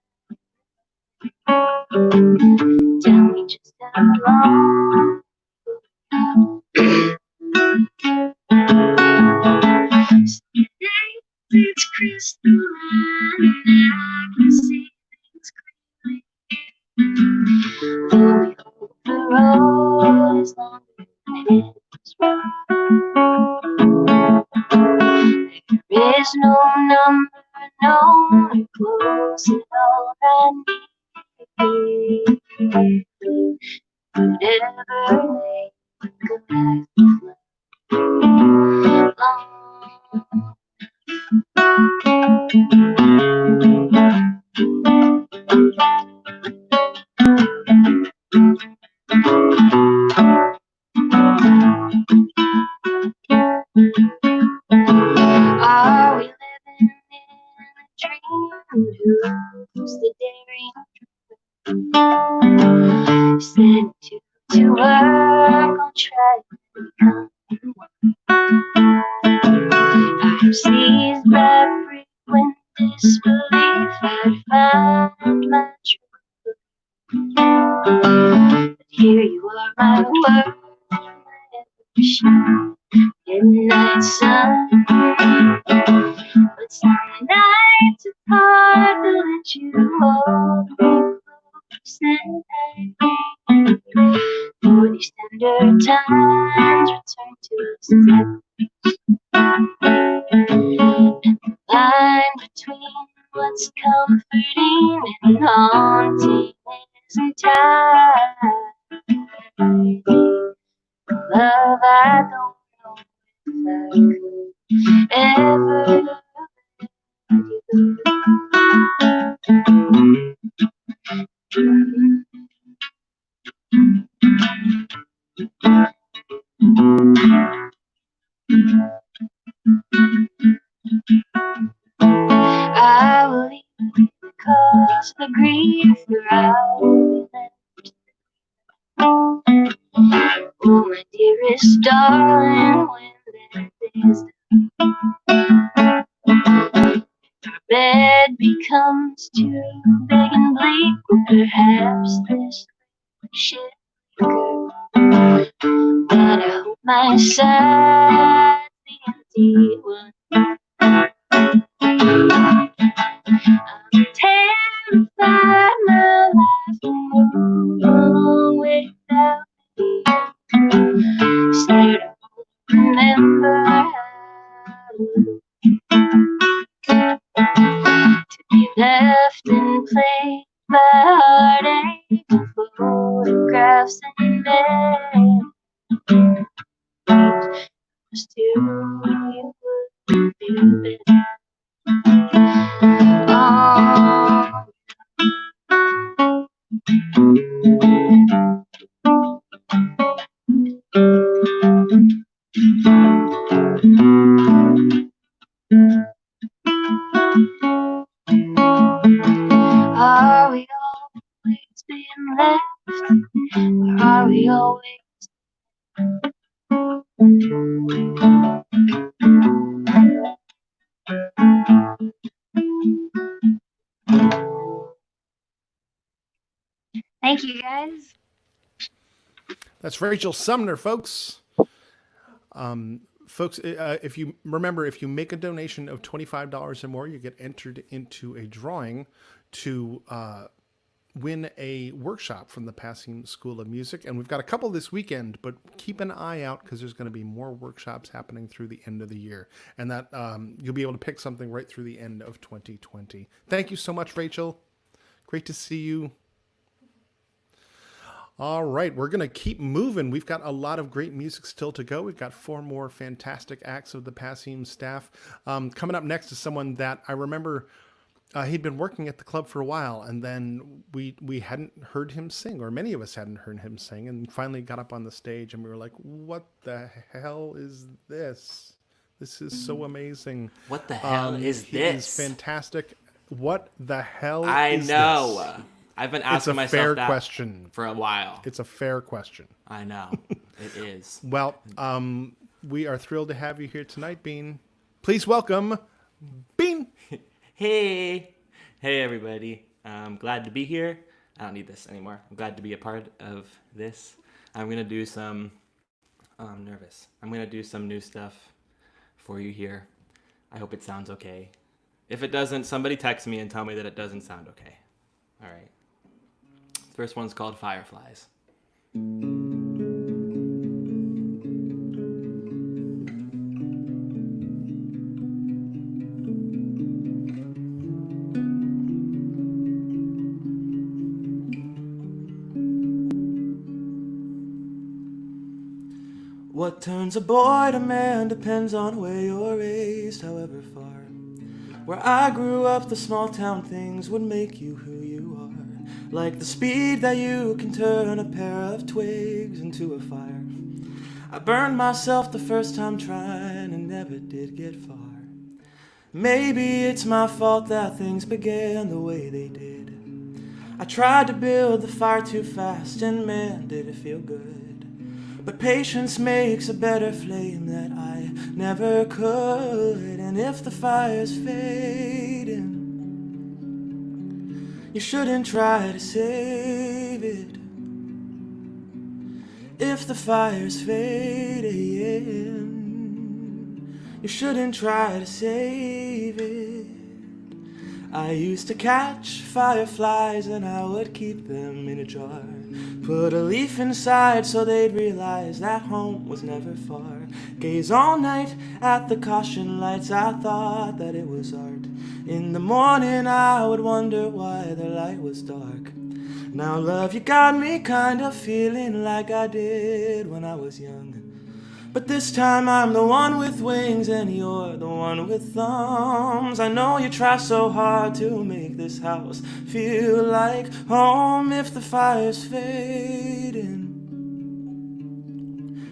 Tell me just how long. It's crystal and I can see things clearly. Though we hope the road is longer than it's wide. There is no number known close at all that need. Whatever may come back to Are we living in a dream? Who's the daring? Sent to work on try to become one. I'm seized by frequent disbelief. I found my truth. But here you are, my word, my shine. Midnight sun, but some nights apart will let you hold me close and tight. For these tender times return to us as echoes. And the line between what's comforting and haunting isn't tight. Love, I don't know if I could ever let you I will leave because the grief around me. Oh, my dearest darling, when there's our bed becomes too big and bleak, we'll Perhaps this should go, but I hope my side's the empty one. I'm terrified my life will move on without me. Scared I won't remember how to be left in place by heartache and photographs and memories. Just who you would be better. Oh, are we always being left? Or are we always? Thank you, guys. That's Rachel Sumner, folks. Folks, if you remember, if you make a donation of $25 or more, you get entered into a drawing to win a workshop from the PASSIM School of Music. And we've got a couple this weekend, but keep an eye out because there's going to be more workshops happening through the end of the year. And that you'll be able to pick something right through the end of 2020. Thank you so much, Rachel. Great to see you. All right, we're going to keep moving. We've got a lot of great music still to go. We've got 4 more fantastic acts of the PASSIM staff. Coming up next is someone that I remember he'd been working at the club for a while, and then we hadn't heard him sing, or many of us hadn't heard him sing, and finally got up on the stage, and we were like, what the hell is this? This is so amazing. What the hell is he this? Is fantastic. What the hell I is know. this? I've been It's asking a myself fair that question. for a while. It's a fair question. I know. It is. Well, we are thrilled to have you here tonight, Bean. Please welcome Bean. Hey. Hey, everybody. I'm glad to be here. I don't need this anymore. I'm glad to be a part of this. I'm going to do some... I'm nervous. I'm going to do some new stuff for you here. I hope it sounds okay. If it doesn't, somebody text me and tell me that it doesn't sound okay. All right. The first one's called Fireflies. What turns a boy to man depends on where you're raised, however far. Where I grew up, the small town things would make you who you are. Like the speed that you can turn a pair of twigs into a fire. I burned myself the first time trying and never did get far. Maybe it's my fault that things began the way they did. I tried to build the fire too fast and man, did it feel good. But patience makes a better flame that I never could. And if the fire's fading, you shouldn't try to save it. If the fire's fading, you shouldn't try to save it. I used to catch fireflies and I would keep them in a jar. Put a leaf inside so they'd realize that home was never far. Gaze all night at the caution lights, I thought that it was art. In the morning I would wonder why the light was dark. Now love, you got me kind of feeling like I did when I was young. But this time I'm the one with wings and you're the one with thumbs. I know you try so hard to make this house feel like home. If the fire's fading,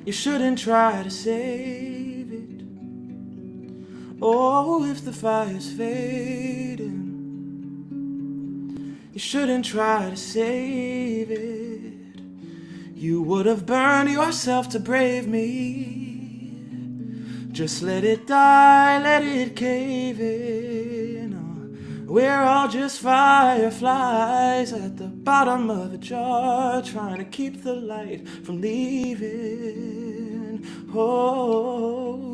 you shouldn't try to save it. Oh, if the fire's fading, you shouldn't try to save it. You would have burned yourself to brave me. Just let it die, let it cave in. We're all just fireflies at the bottom of a jar, trying to keep the light from leaving. Oh.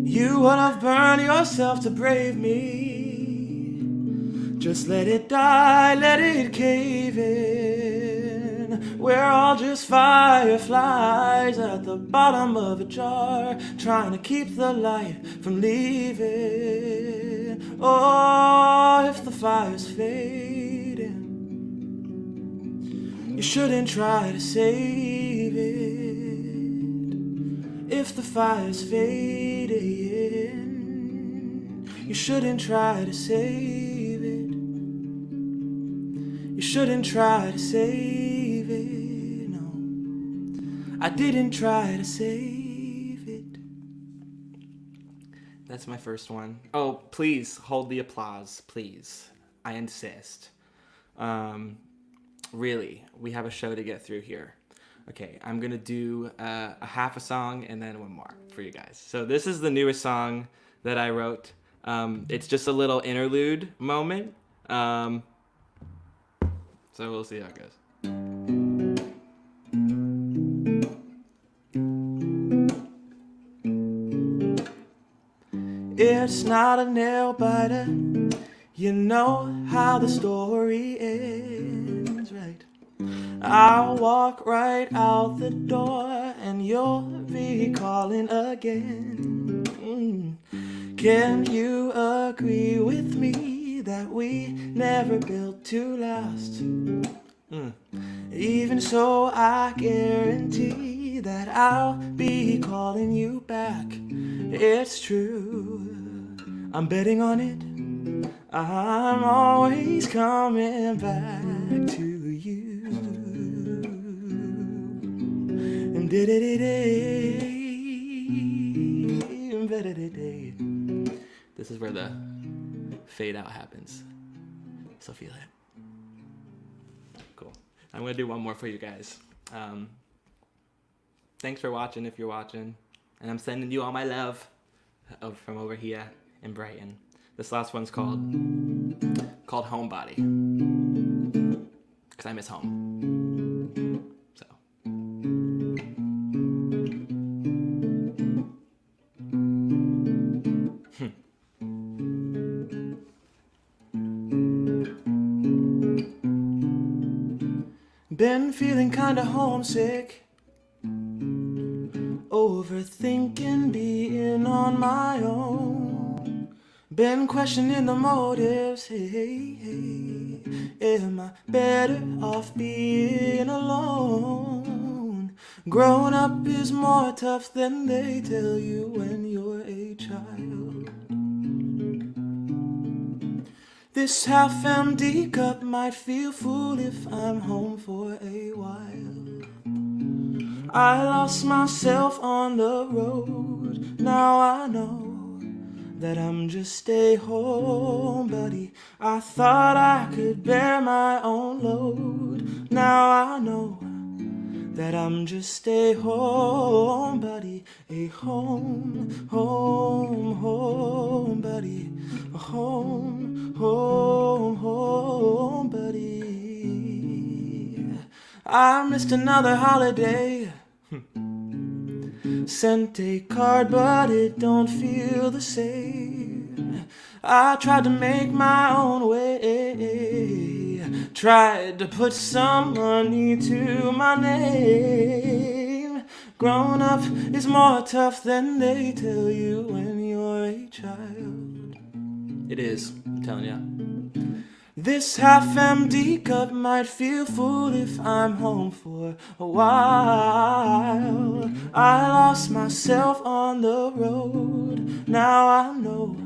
You would have burned yourself to brave me. Just let it die, let it cave in. We're all just fireflies at the bottom of a jar, trying to keep the light from leaving. Oh, if the fire's fading, you shouldn't try to save it. If the fire's fading, you shouldn't try to save it. You shouldn't try to save it, no. I didn't try to save it. That's my first one. Oh, please hold the applause, please. I insist. Really, we have a show to get through here. Okay, I'm gonna do a half a song and then one more for you guys. So this is the newest song that I wrote. It's just a little interlude moment. So we'll see how it goes. It's not a nail biter. You know how the story ends, right? I'll walk right out the door and you'll be calling again. Can you agree with me that we never built to last? Even so, I guarantee that I'll be calling you back. It's true, I'm betting on it. I'm always coming back to you. This is where the fade out happens. So feel it. Cool. I'm gonna do one more for you guys. Thanks for watching if you're watching. And I'm sending you all my love from over here in Brighton. This last one's called Homebody. Because I miss home. So. Been feeling kinda homesick, overthinking being on my own. Been questioning the motives, hey, am I better off being alone? Growing up is more tough than they tell you when you're a child. This half-empty cup might feel full if I'm home for a while. I lost myself on the road. Now I know that I'm just a homebody. I thought I could bear my own load. Now I know that I'm just a homebody. A homebody. A homebody. I missed another holiday. Sent a card, but it don't feel the same. I tried to make my own way. Tried to put some money to my name. Growing up is more tough than they tell you when you're a child. It is, I'm telling ya. This half-empty cup might feel full if I'm home for a while. I lost myself on the road. Now I know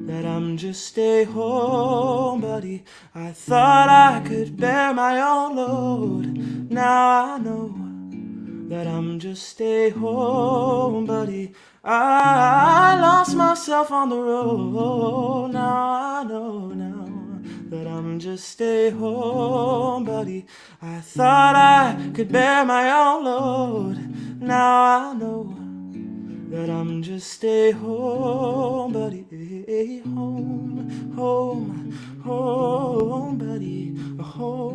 that I'm just a homebody. I thought I could bear my own load. Now I know that I'm just a homebody. I lost myself on the road. Now I know now that I'm just a homebody. I thought I could bear my own load. Now I know that I'm just a homebody. A homebody. A homebody.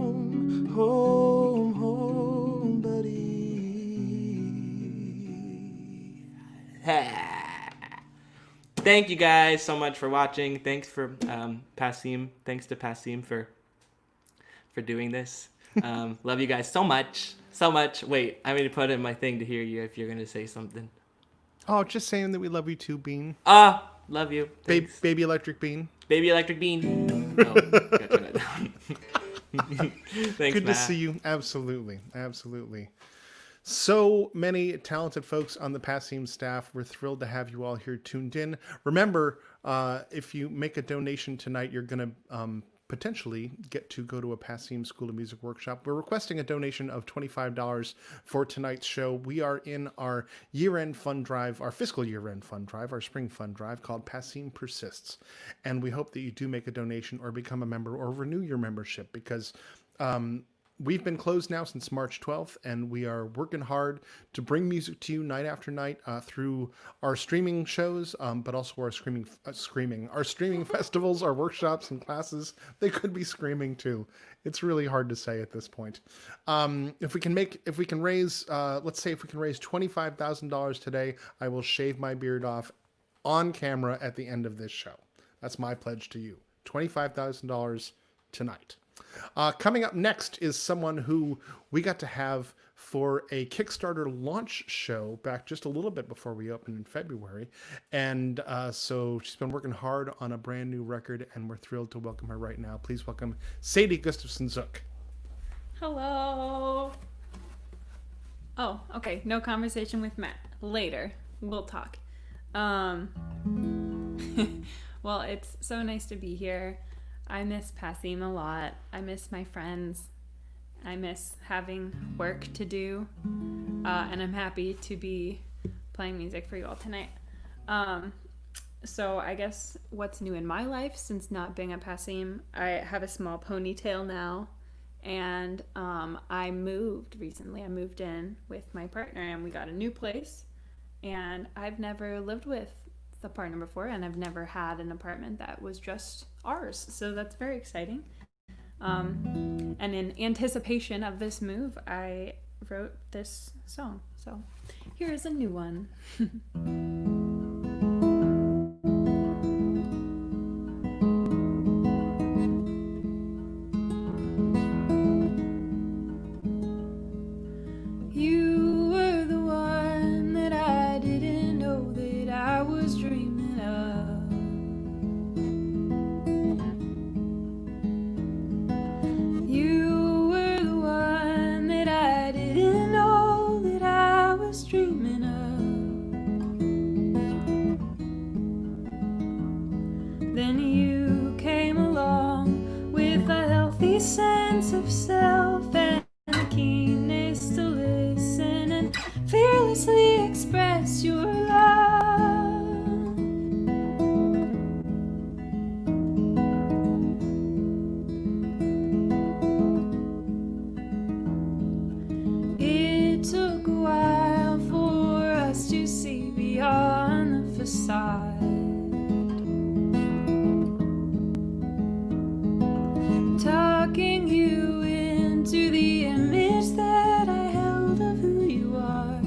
Thank you guys so much for watching. Thanks for Passim. Thanks to Passim for doing this. Love you guys so much. So much. Wait, I need to put in my thing to hear you if you're gonna say something. Oh, just saying that we love you too, Bean. Love you. Baby Electric Bean. Baby Electric Bean. No, gotta turn that down. Thanks, Good Matt. to see you. Absolutely. Absolutely. So many talented folks on the PASSIM staff. We're thrilled to have you all here tuned in. Remember, if you make a donation tonight, you're going to potentially get to go to a PASSIM School of Music workshop. We're requesting a donation of $25 for tonight's show. We are in our year-end fund drive, our fiscal year-end fund drive, our spring fund drive called PASSIM Persists. And we hope that you do make a donation or become a member or renew your membership, because we've been closed now since March 12th, and we are working hard to bring music to you night after night through our streaming shows, but also our our streaming festivals, our workshops and classes. They could be screaming too. It's really hard to say at this point. If we can raise, let's say if we can raise $25,000 today, I will shave my beard off on camera at the end of this show. That's my pledge to you. $25,000 tonight. Coming up next is someone who we got to have for a Kickstarter launch show back just a little bit before we opened in February. And so she's been working hard on a brand new record, and we're thrilled to welcome her right now. Please welcome Sadie Gustafson-Zook. Hello. Oh, okay. No conversation with Matt. Later. We'll talk. Well, it's so nice to be here. I miss PASSIM a lot. I miss my friends. I miss having work to do. And I'm happy to be playing music for you all tonight. So I guess what's new in my life since not being at PASSIM, I have a small ponytail now. And I moved recently. I moved in with my partner and we got a new place. And I've never lived with the partner before, and I've never had an apartment that was just ours, so that's very exciting. And in anticipation of this move, I wrote this song, so here's a new one. You were the one that I didn't know that I was dreaming of. You were the one that I didn't know that I was dreaming of. Then you came along with a healthy sense of self and a keenness to listen and fearlessly express your love. It took a while for us to see beyond the facade. Tucking you into the image that I held of who you are.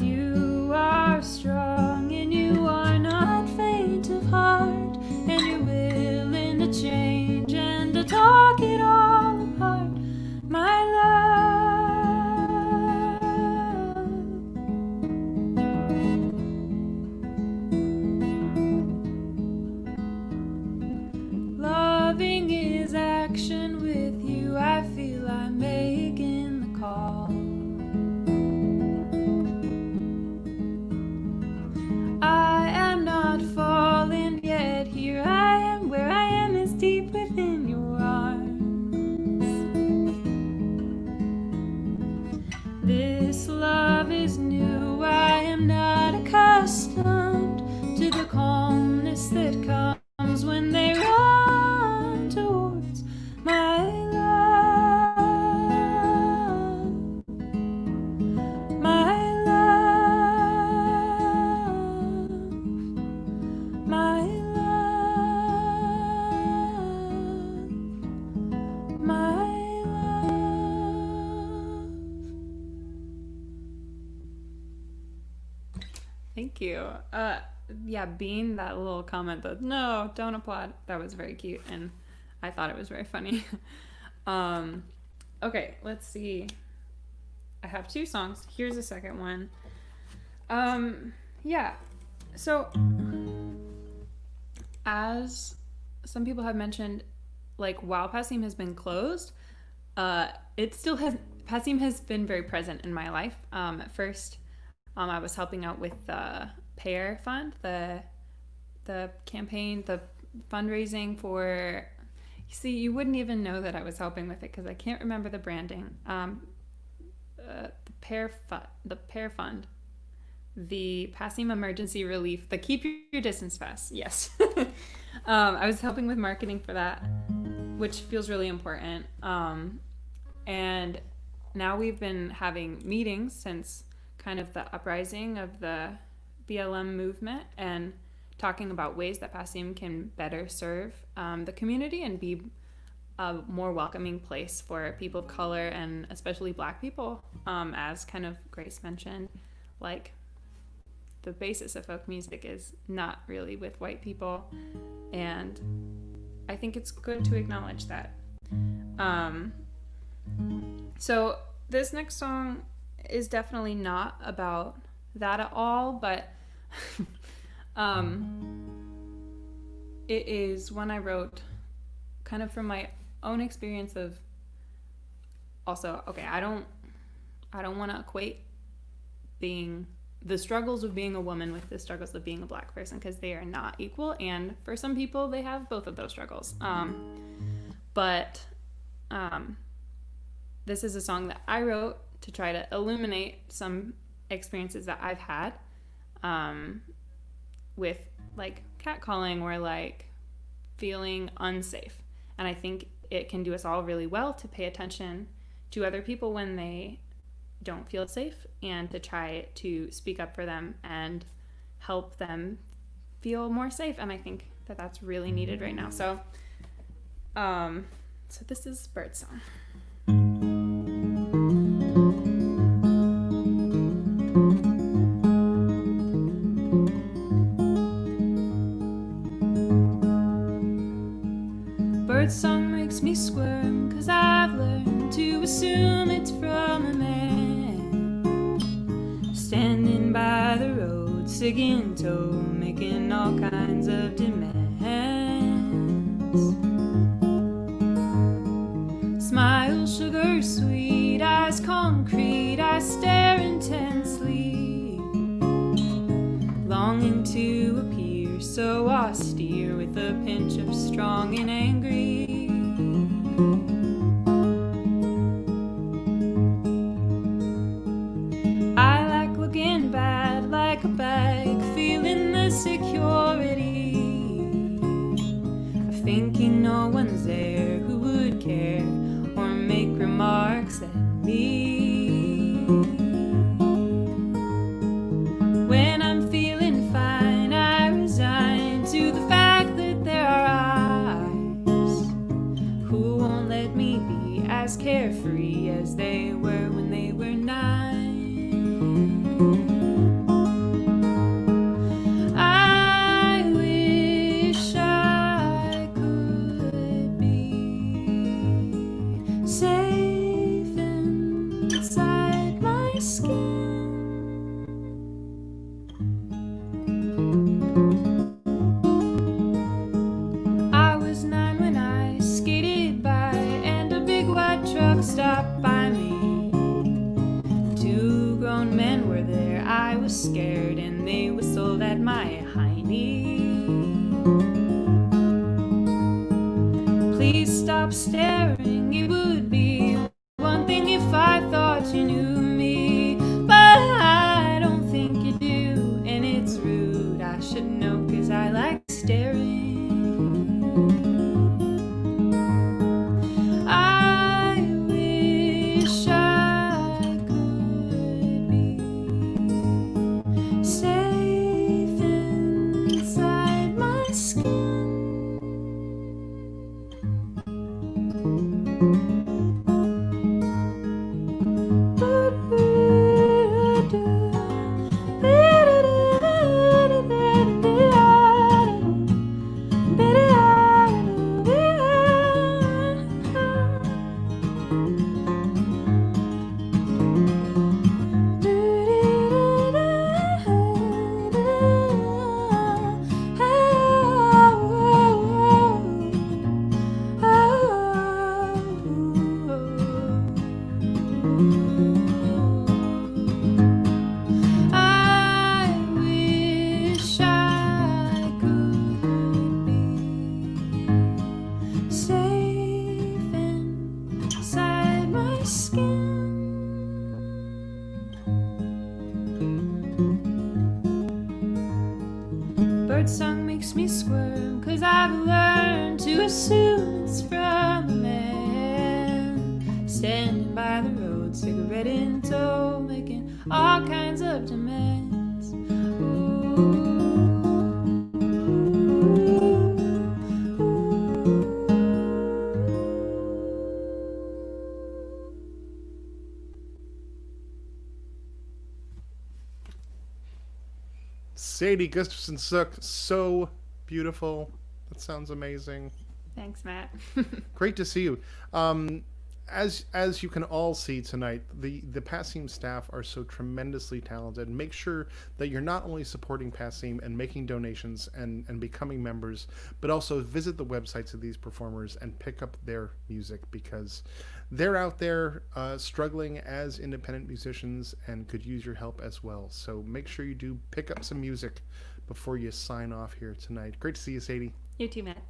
You are strong and you are not faint of heart, and you're willing to change and to talk it all apart, my love. Loving is action with you. I feel I'm making the call. I am not falling yet. Here I am, where I am is deep within your arms. you. Yeah, Bean, that little comment that no, don't applaud, that was very cute, and I thought it was very funny. Okay, let's see. I have 2 songs. Here's the second one. Yeah. So, as some people have mentioned, like, while PASSIM has been closed, PASSIM has been very present in my life. At first, I was helping out with the PAIR Fund, the campaign, the fundraising for, you wouldn't even know that I was helping with it because I can't remember the branding. The PAIR Fund, the PASSIM Emergency Relief, the Keep Your Distance Fest. Yes. I was helping with marketing for that, which feels really important. And now we've been having meetings since kind of the uprising of the BLM movement and talking about ways that PASSIM can better serve the community and be a more welcoming place for people of color and especially Black people. As kind of Grace mentioned, like, the basis of folk music is not really with white people, and I think it's good to acknowledge that. So this next song is definitely not about that at all, but it is one I wrote kind of from my own experience of also, okay, I don't want to equate being the struggles of being a woman with the struggles of being a Black person, because they are not equal, and for some people they have both of those struggles. But this is a song that I wrote to try to illuminate some experiences that I've had with, like, catcalling or, like, feeling unsafe. And I think it can do us all really well to pay attention to other people when they don't feel safe and to try to speak up for them and help them feel more safe. And I think that that's really needed right now. So this is Birdsong. Birdsong makes me squirm, 'cause I've learned to assume it's from a man standing by the road, sig in tow, making all kinds of demands. Smile sugar sweet, eyes concrete, I stare intensely, longing to appear so austere with a pinch of strong and angry. I like looking bad like a bag, feeling the security of thinking no one's there who would care or make remarks at me. When I'm feeling fine, I resign to the fact that there are eyes who won't let me be as carefree as they were when they were 9. I wish I could be safe inside my skin. I was 9 when I skated by and a big white truck stopped by me. 2 grown men were there, I was scared, and they whistled at my hiney. Please stop staring, it would be one thing if I thought you knew me, but I don't think you do, and it's rude, I should know, 'cause I like staring. I wish I could be safe inside my skin. right in tow, making all kinds of demands. Sadie Gustafson Sook, so beautiful. That sounds amazing. Thanks, Matt. Great to see you. As you can all see tonight, the PASSIM staff are so tremendously talented. Make sure that you're not only supporting PASSIM and making donations and becoming members, but also visit the websites of these performers and pick up their music, because they're out there struggling as independent musicians and could use your help as well. So make sure you do pick up some music before you sign off here tonight. Great to see you, Sadie. You too, Matt.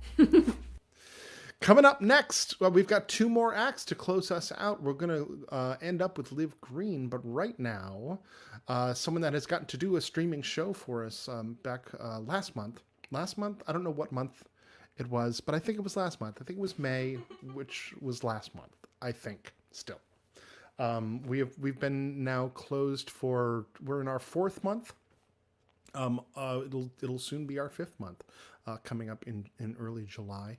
Coming up next, well, we've got 2 more acts to close us out. We're going to end up with Liv Green, but right now, someone that has gotten to do a streaming show for us back last month. Last month? I don't know what month it was, but I think it was last month. I think it was May, which was last month, I think, still. We've been now closed we're in our 4th month. It'll soon be our 5th month, coming up in early July.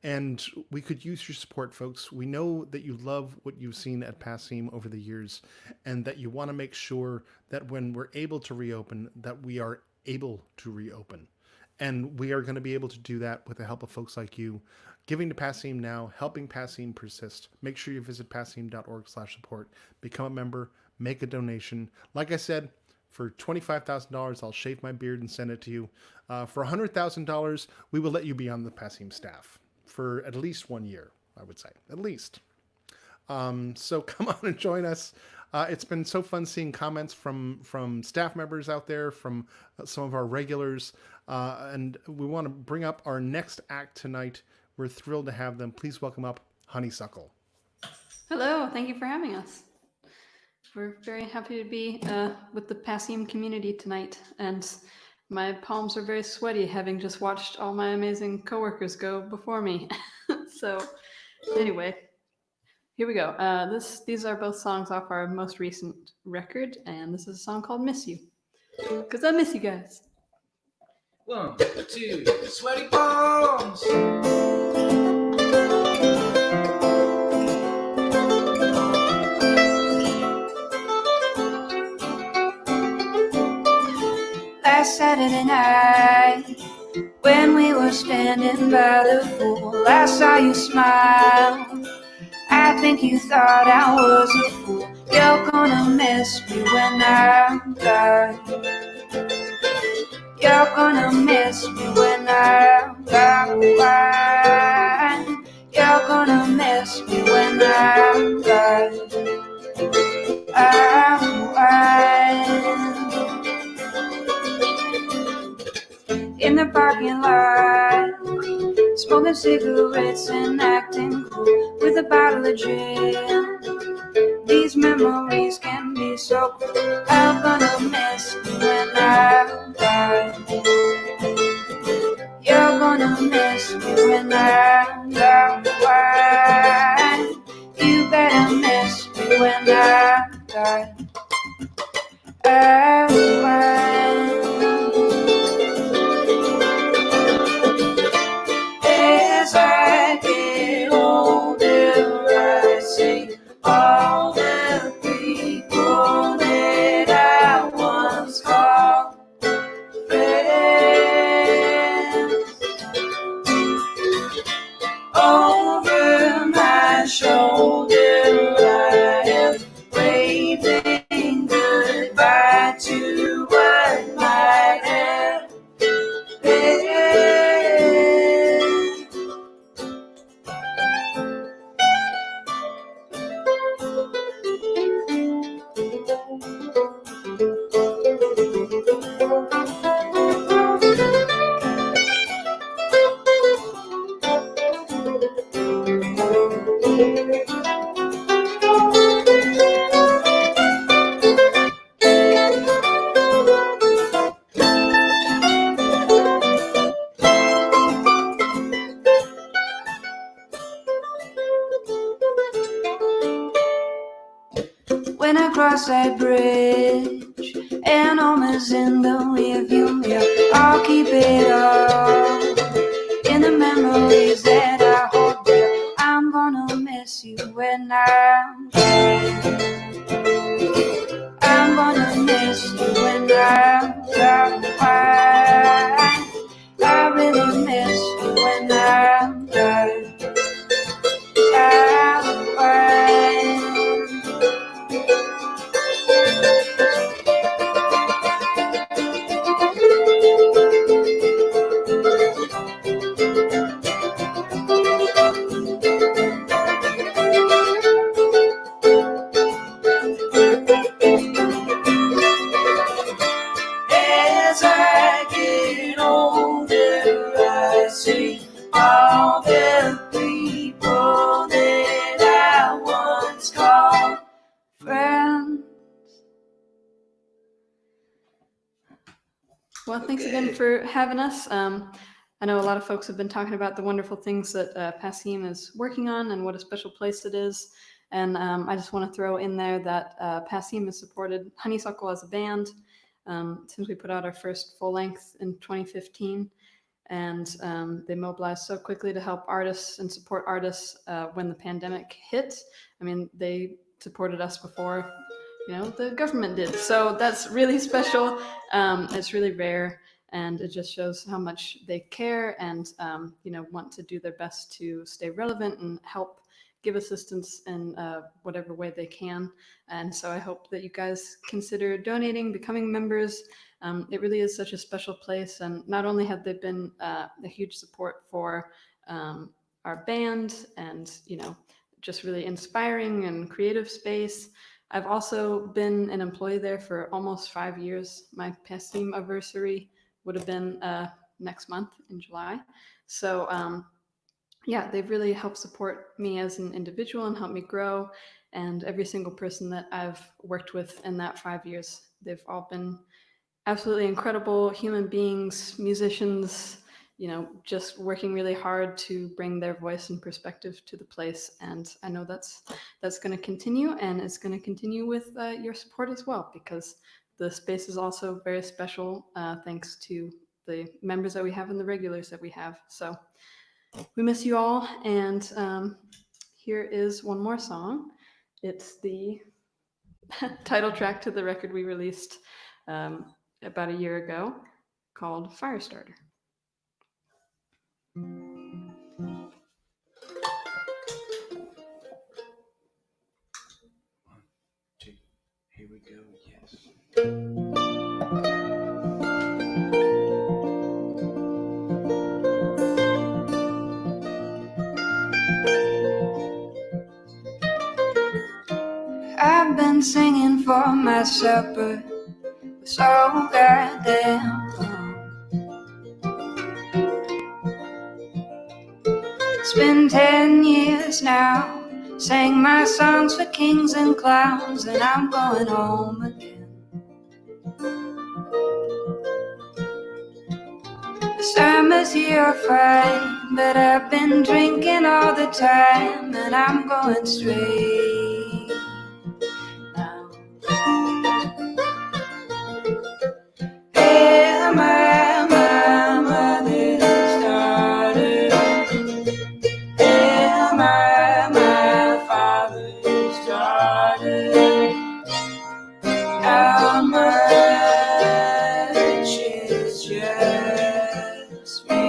And we could use your support, folks. We know that you love what you've seen at PASSIM over the years, and that you want to make sure that when we're able to reopen, that we are able to reopen. And we are going to be able to do that with the help of folks like you, giving to PASSIM now, helping PASSIM persist. Make sure you visit passim.org/support, become a member, make a donation. Like I said, for $25,000, I'll shave my beard and send it to you. For $100,000, we will let you be on the PASSIM staff for at least 1 year, I would say, at least. So come on and join us. It's been so fun seeing comments from staff members out there, from some of our regulars, and we want to bring up our next act tonight. We're thrilled to have them. Please welcome up Honeysuckle. Hello, thank you for having us. We're very happy to be with the PASSIM community tonight, and my palms are very sweaty having just watched all my amazing coworkers go before me. So anyway, here we go. These are both songs off our most recent record, and this is a song called Miss You, because I miss you guys. 1, 2, sweaty palms. Last Saturday night, when we were standing by the pool, I saw you smile. I think you thought I was a fool. You're gonna miss me when I'm gone. You're gonna miss me when I'm gone. You're gonna miss me when I'm gone. In the parking lot, smoking cigarettes and acting cool with a bottle of gin. These memories can be so cruel. I'm gonna miss you when I'm gone. You're gonna miss me when I'm gone. You better miss me when I'm gone. As I get older, I see all the people that I once called friends. Over my shoulder, I am waving goodbye to what might have been. when I cross that bridge and home is in the rearview mirror. I'll keep it all in the memories that I hold dear. I'm gonna miss you when I'm gone. I'm gonna miss you when I'm gone. I really miss you when I'm gone. As I get older, I see all the people that I once called friends. Well, thanks again for having us. I know a lot of folks have been talking about the wonderful things that PASSIM is working on and what a special place it is. And I just want to throw in there that PASSIM has supported Honeysuckle as a band since we put out our first full length in 2015. And they mobilized so quickly to help artists and support artists when the pandemic hit. I mean, they supported us before, the government did. So that's really special. It's really rare, and it just shows how much they care and, want to do their best to stay relevant and help give assistance in whatever way they can. And so I hope that you guys consider donating, becoming members. It really is such a special place. And not only have they been a huge support for our band and, just really inspiring and creative space, I've also been an employee there for almost 5 years. My PASSIM anniversary would have been next month in July. So yeah, they've really helped support me as an individual and helped me grow. And every single person that I've worked with in that 5 years, they've all been absolutely incredible human beings, musicians, just working really hard to bring their voice and perspective to the place. And I know that's going to continue, and it's going to continue with your support as well, because the space is also very special thanks to the members that we have and the regulars that we have. So we miss you all, and here is one more song. It's the title track to the record we released about a year ago, called Firestarter. Here we go, yes. I've been singing for my supper so goddamn long. It's been 10 years now. Sang my songs for kings and clowns, and I'm going home again. The summer's here fine, but I've been drinking all the time, and I'm going straight now. Yeah, my mother's daughter. Yeah, my father's daughter. How much is just me?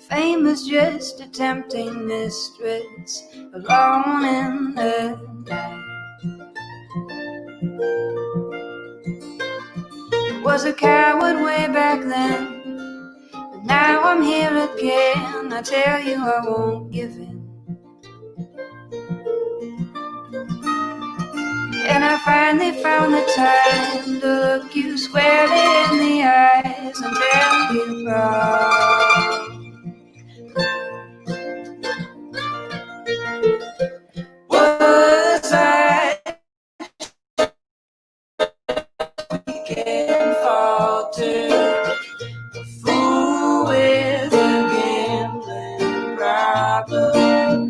Fame is just a tempting mistress, alone in the night. Was a coward way back then, but now I'm here again. I tell you I won't give in. And I finally found the time to look you squarely in the eyes and tell you wrong. Was I weak and faltered, a fool with a gambling problem?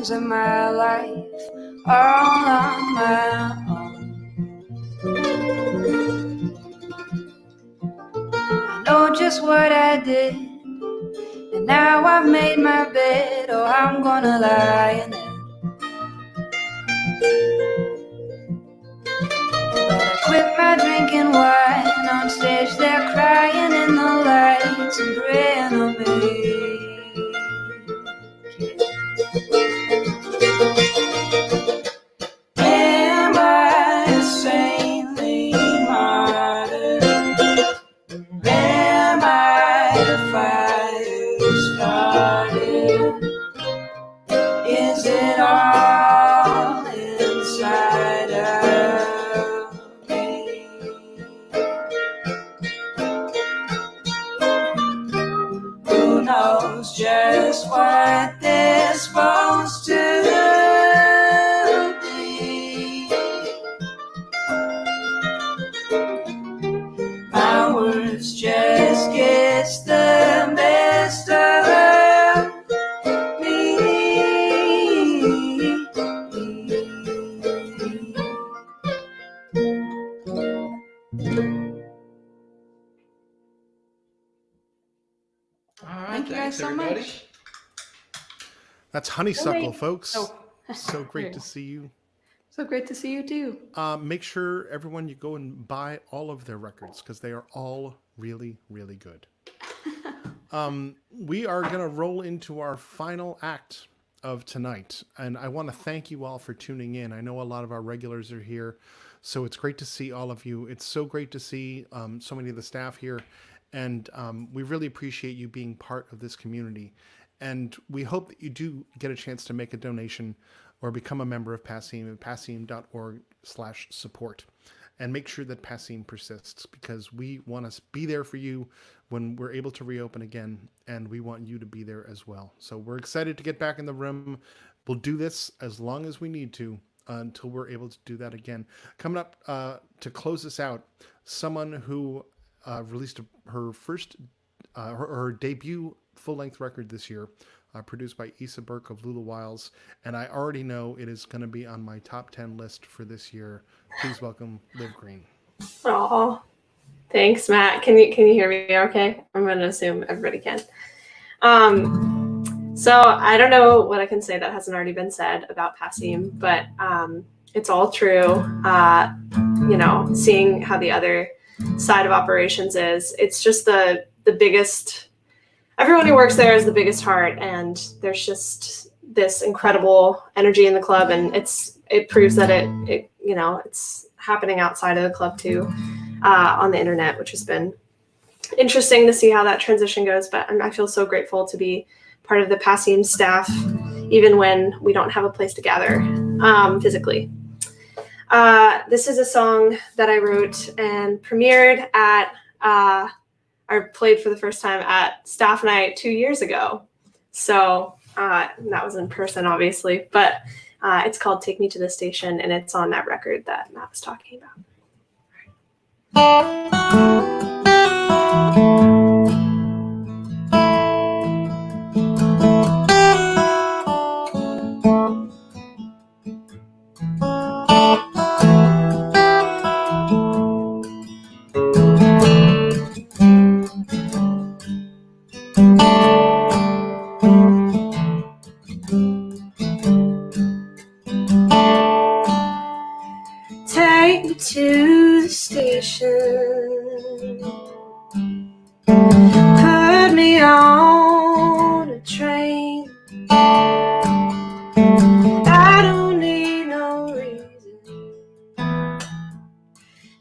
seasons of my life are all on my own. I know just what I did, and now I've made my bed. Oh, I'm gonna lie in it. But I quit my drinking wine on stage. They're crying in the lights and praying on me. Am I a saintly martyr? Am I a fire started? Is it all inside of me? Who knows just what they're supposed to be? My words just gets the best of me. All right, Thank you guys thanks, so everybody. much. That's Honeysuckle, Wait. folks. Oh. So great to Here. see you. So great to see you too. Make sure, everyone, you go and buy all of their records because they are all really, really good. We are going to roll into our final act of tonight. And I want to thank you all for tuning in. I know a lot of our regulars are here, so it's great to see all of you. It's so great to see so many of the staff here. And we really appreciate you being part of this community. And we hope that you do get a chance to make a donation or become a member of PASSIM at passim.org/support. And make sure that PASSIM persists, because we want to be there for you when we're able to reopen again, and we want you to be there as well. So we're excited to get back in the room. We'll do this as long as we need to until we're able to do that again. Coming up to close this out, someone who released her first, her debut full-length record this year, produced by Issa Burke of Lula Wiles, and I already know it is going to be on my top 10 list for this year. Please welcome Liv Green. Oh, thanks, Matt. Can you hear me okay? I'm going to assume everybody can. So I don't know what I can say that hasn't already been said about PASSIM, but it's all true. Seeing how the other side of operations is, it's just the biggest. Everyone who works there is the biggest heart, and there's just this incredible energy in the club, and it proves that it's happening outside of the club too, on the internet, which has been interesting to see how that transition goes. But I feel so grateful to be part of the PASSIM staff, even when we don't have a place to gather physically. This is a song that I wrote and premiered at or played for the first time at staff night 2 years ago. So that was in person, obviously, but it's called Take Me to the Station, and it's on that record that Matt was talking about. Take me to the station, put me on a train. I don't need no reason,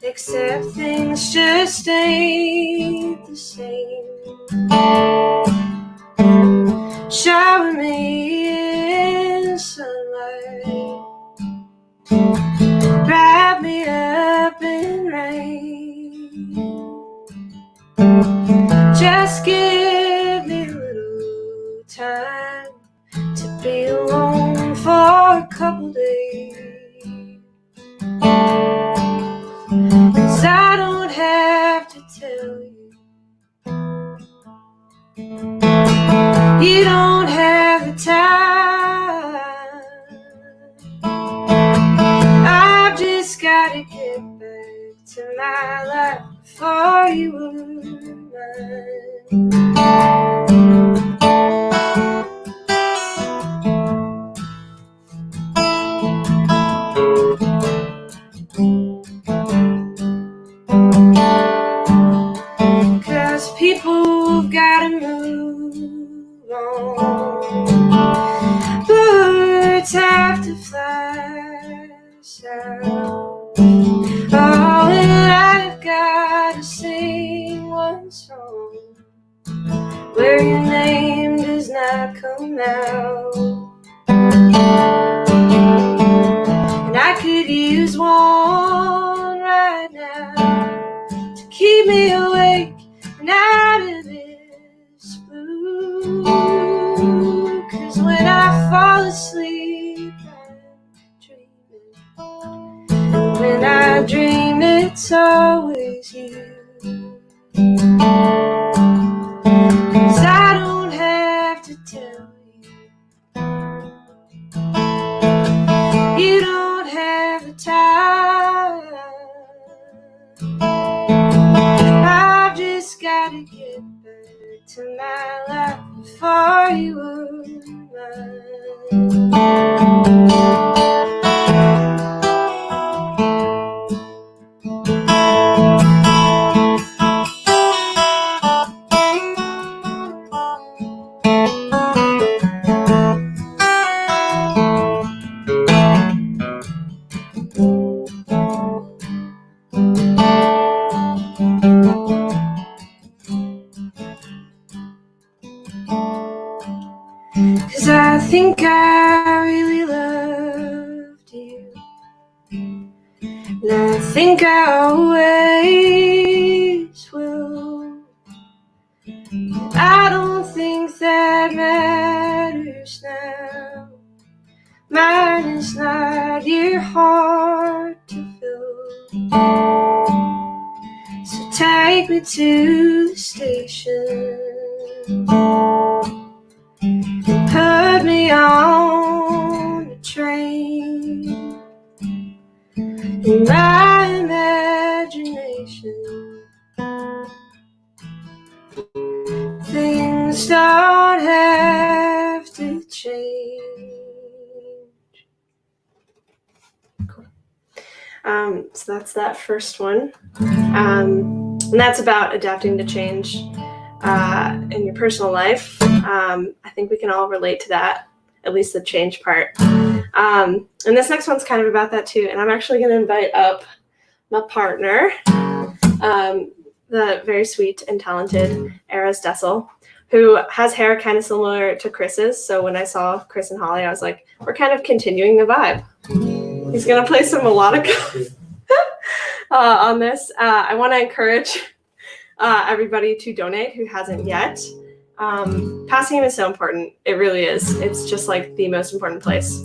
except things just ain't the same. Shower me in sunlight, wrap me up in rain. Just give me a little time to be alone for a couple days. 'Cause I don't have to tell you, you don't have the time. to my life before you were mine. 'Cause people gotta move on. Birds have to fly south. Oh, and I've gotta sing one song where your name does not come out. And I could use one right now to keep me awake and out of this blue. 'Cause when I fall asleep, I'm dreaming. And when I dream, it's always you. 'Cause I don't have to tell you. You don't have the time. I've just gotta get back to my life before you were Cause I think I really loved you, and I think I always will. I don't think that matters now. Mine is not your heart to fill. So take me to the station and put me on the train. In my imagination, things don't have to change. Cool. So that's that first one. And that's about adapting to change in your personal life. I think we can all relate to that, at least the change part. And this next one's kind of about that too. And I'm actually going to invite up my partner, the very sweet and talented Eras Dessel, who has hair kind of similar to Chris's. So when I saw Chris and Holly, I was like, we're kind of continuing the vibe. He's going to play some melodica on this. I want to encourage everybody to donate who hasn't yet. PASSIM is so important. It really is. It's just like the most important place.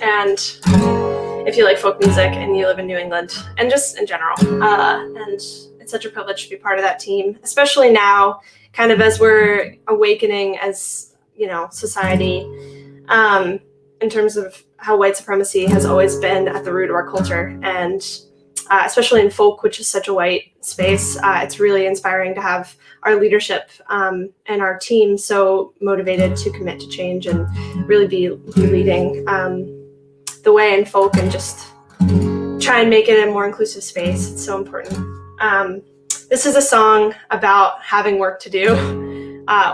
And if you like folk music and you live in New England and just in general, and it's such a privilege to be part of that team, especially now, kind of as we're awakening as, you know, society, in terms of how white supremacy has always been at the root of our culture. And especially in folk, which is such a white space, it's really inspiring to have our leadership and our team so motivated to commit to change and really be leading the way in folk and just try and make it a more inclusive space. It's so important. This is a song about having work to do,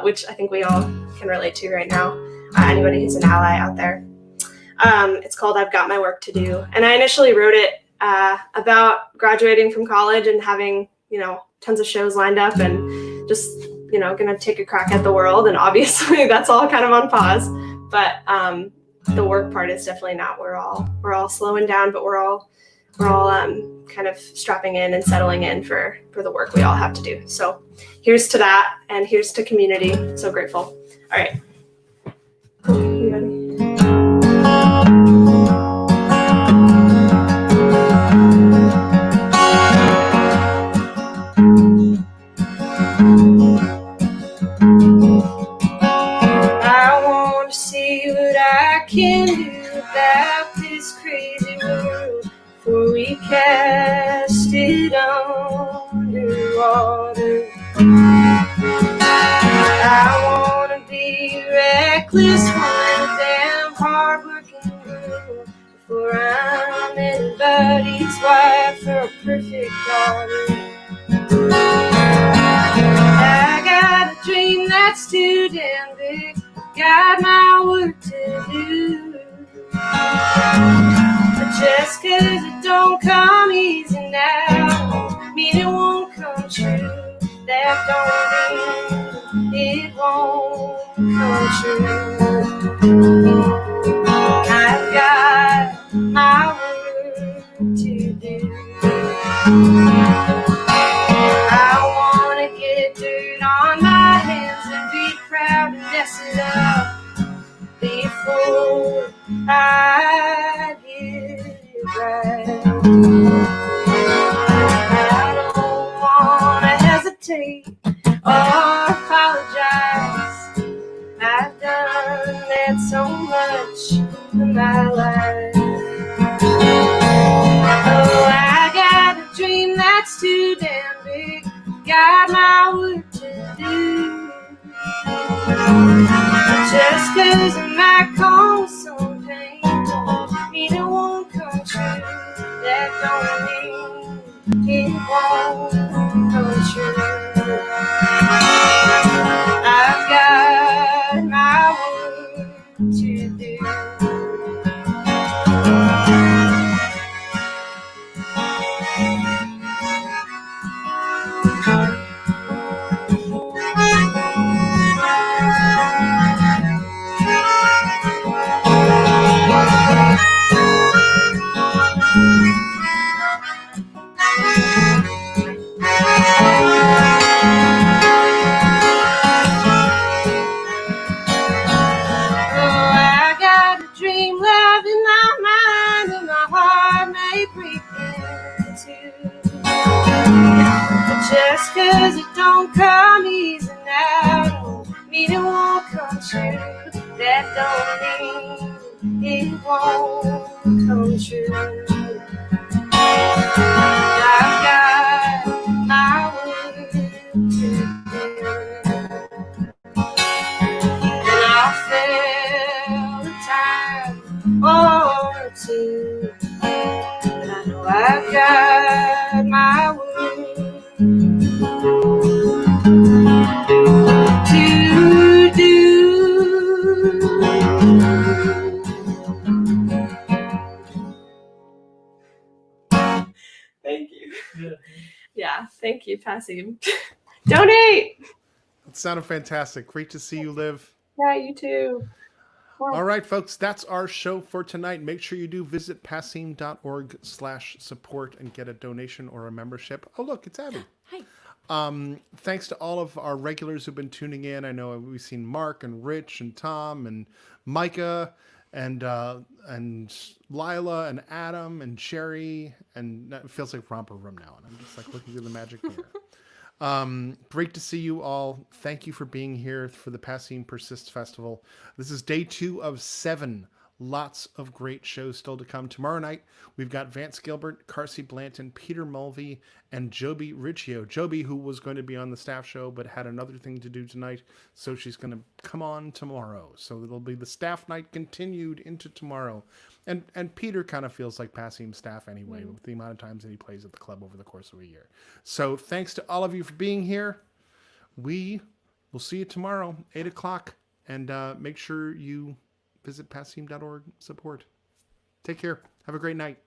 which I think we all can relate to right now, anybody who's an ally out there. It's called I've Got My Work to Do. And I initially wrote it about graduating from college and having, you know, tons of shows lined up and just, you know, gonna take a crack at the world. And obviously that's all kind of on pause, but the work part is definitely not. We're all slowing down, but we're all kind of strapping in and settling in for the work we all have to do. So here's to that, and here's to community. So grateful. All right. Cool. You ready? I want to see what I can do about this crazy world before we recast it underwater. I wanna be reckless, one damn hardworking girl before I'm anybody's wife or a perfect daughter. I got a dream that's too damn big, got my work to do. But just 'cause it don't come easy now, mean it won't come true. That don't mean it won't come true. I've got my work to do. I wanna get dirt on my hands and be proud and mess it up before I get it right. I don't wanna hesitate or apologize. I've done that so much in my life. Oh, I got a dream that's too damn big, got my work to do. Just 'cause I might come with some pain, don't mean it won't come true. That don't mean it won't come true. I've got my work to do. Just 'cause it don't come easy now, don't mean it won't come true. That don't mean it won't come true. I've got my work to do, and I'll fail a time or two. And I know I've got my work to do. Thank you. Yeah, thank you, Passim. Donate! It sounded fantastic. Great to see you, Liv. Yeah, you too. All right, folks, that's our show for tonight. Make sure you do visit passim.org/support and get a donation or a membership. Oh, look, it's Abby. Hi. Thanks to all of our regulars who've been tuning in. I know we've seen Mark and Rich and Tom and Micah and Lila and Adam and Sherry, and it feels like Romper Room now, and I'm just like looking through the magic mirror. Great to see you all. Thank you for being here for the PASSIM Persists Festival. This is day 2 of 7. Lots of great shows still to come. Tomorrow night, we've got Vance Gilbert, Carsey Blanton, Peter Mulvey, and Joby Riccio. Joby, who was going to be on the staff show, but had another thing to do tonight, so she's going to come on tomorrow. So it'll be the staff night continued into tomorrow. And Peter kind of feels like PASSIM staff anyway, with the amount of times that he plays at the club over the course of a year. So thanks to all of you for being here. We will see you tomorrow, 8 o'clock. And make sure you visit passim.org support. Take care. Have a great night.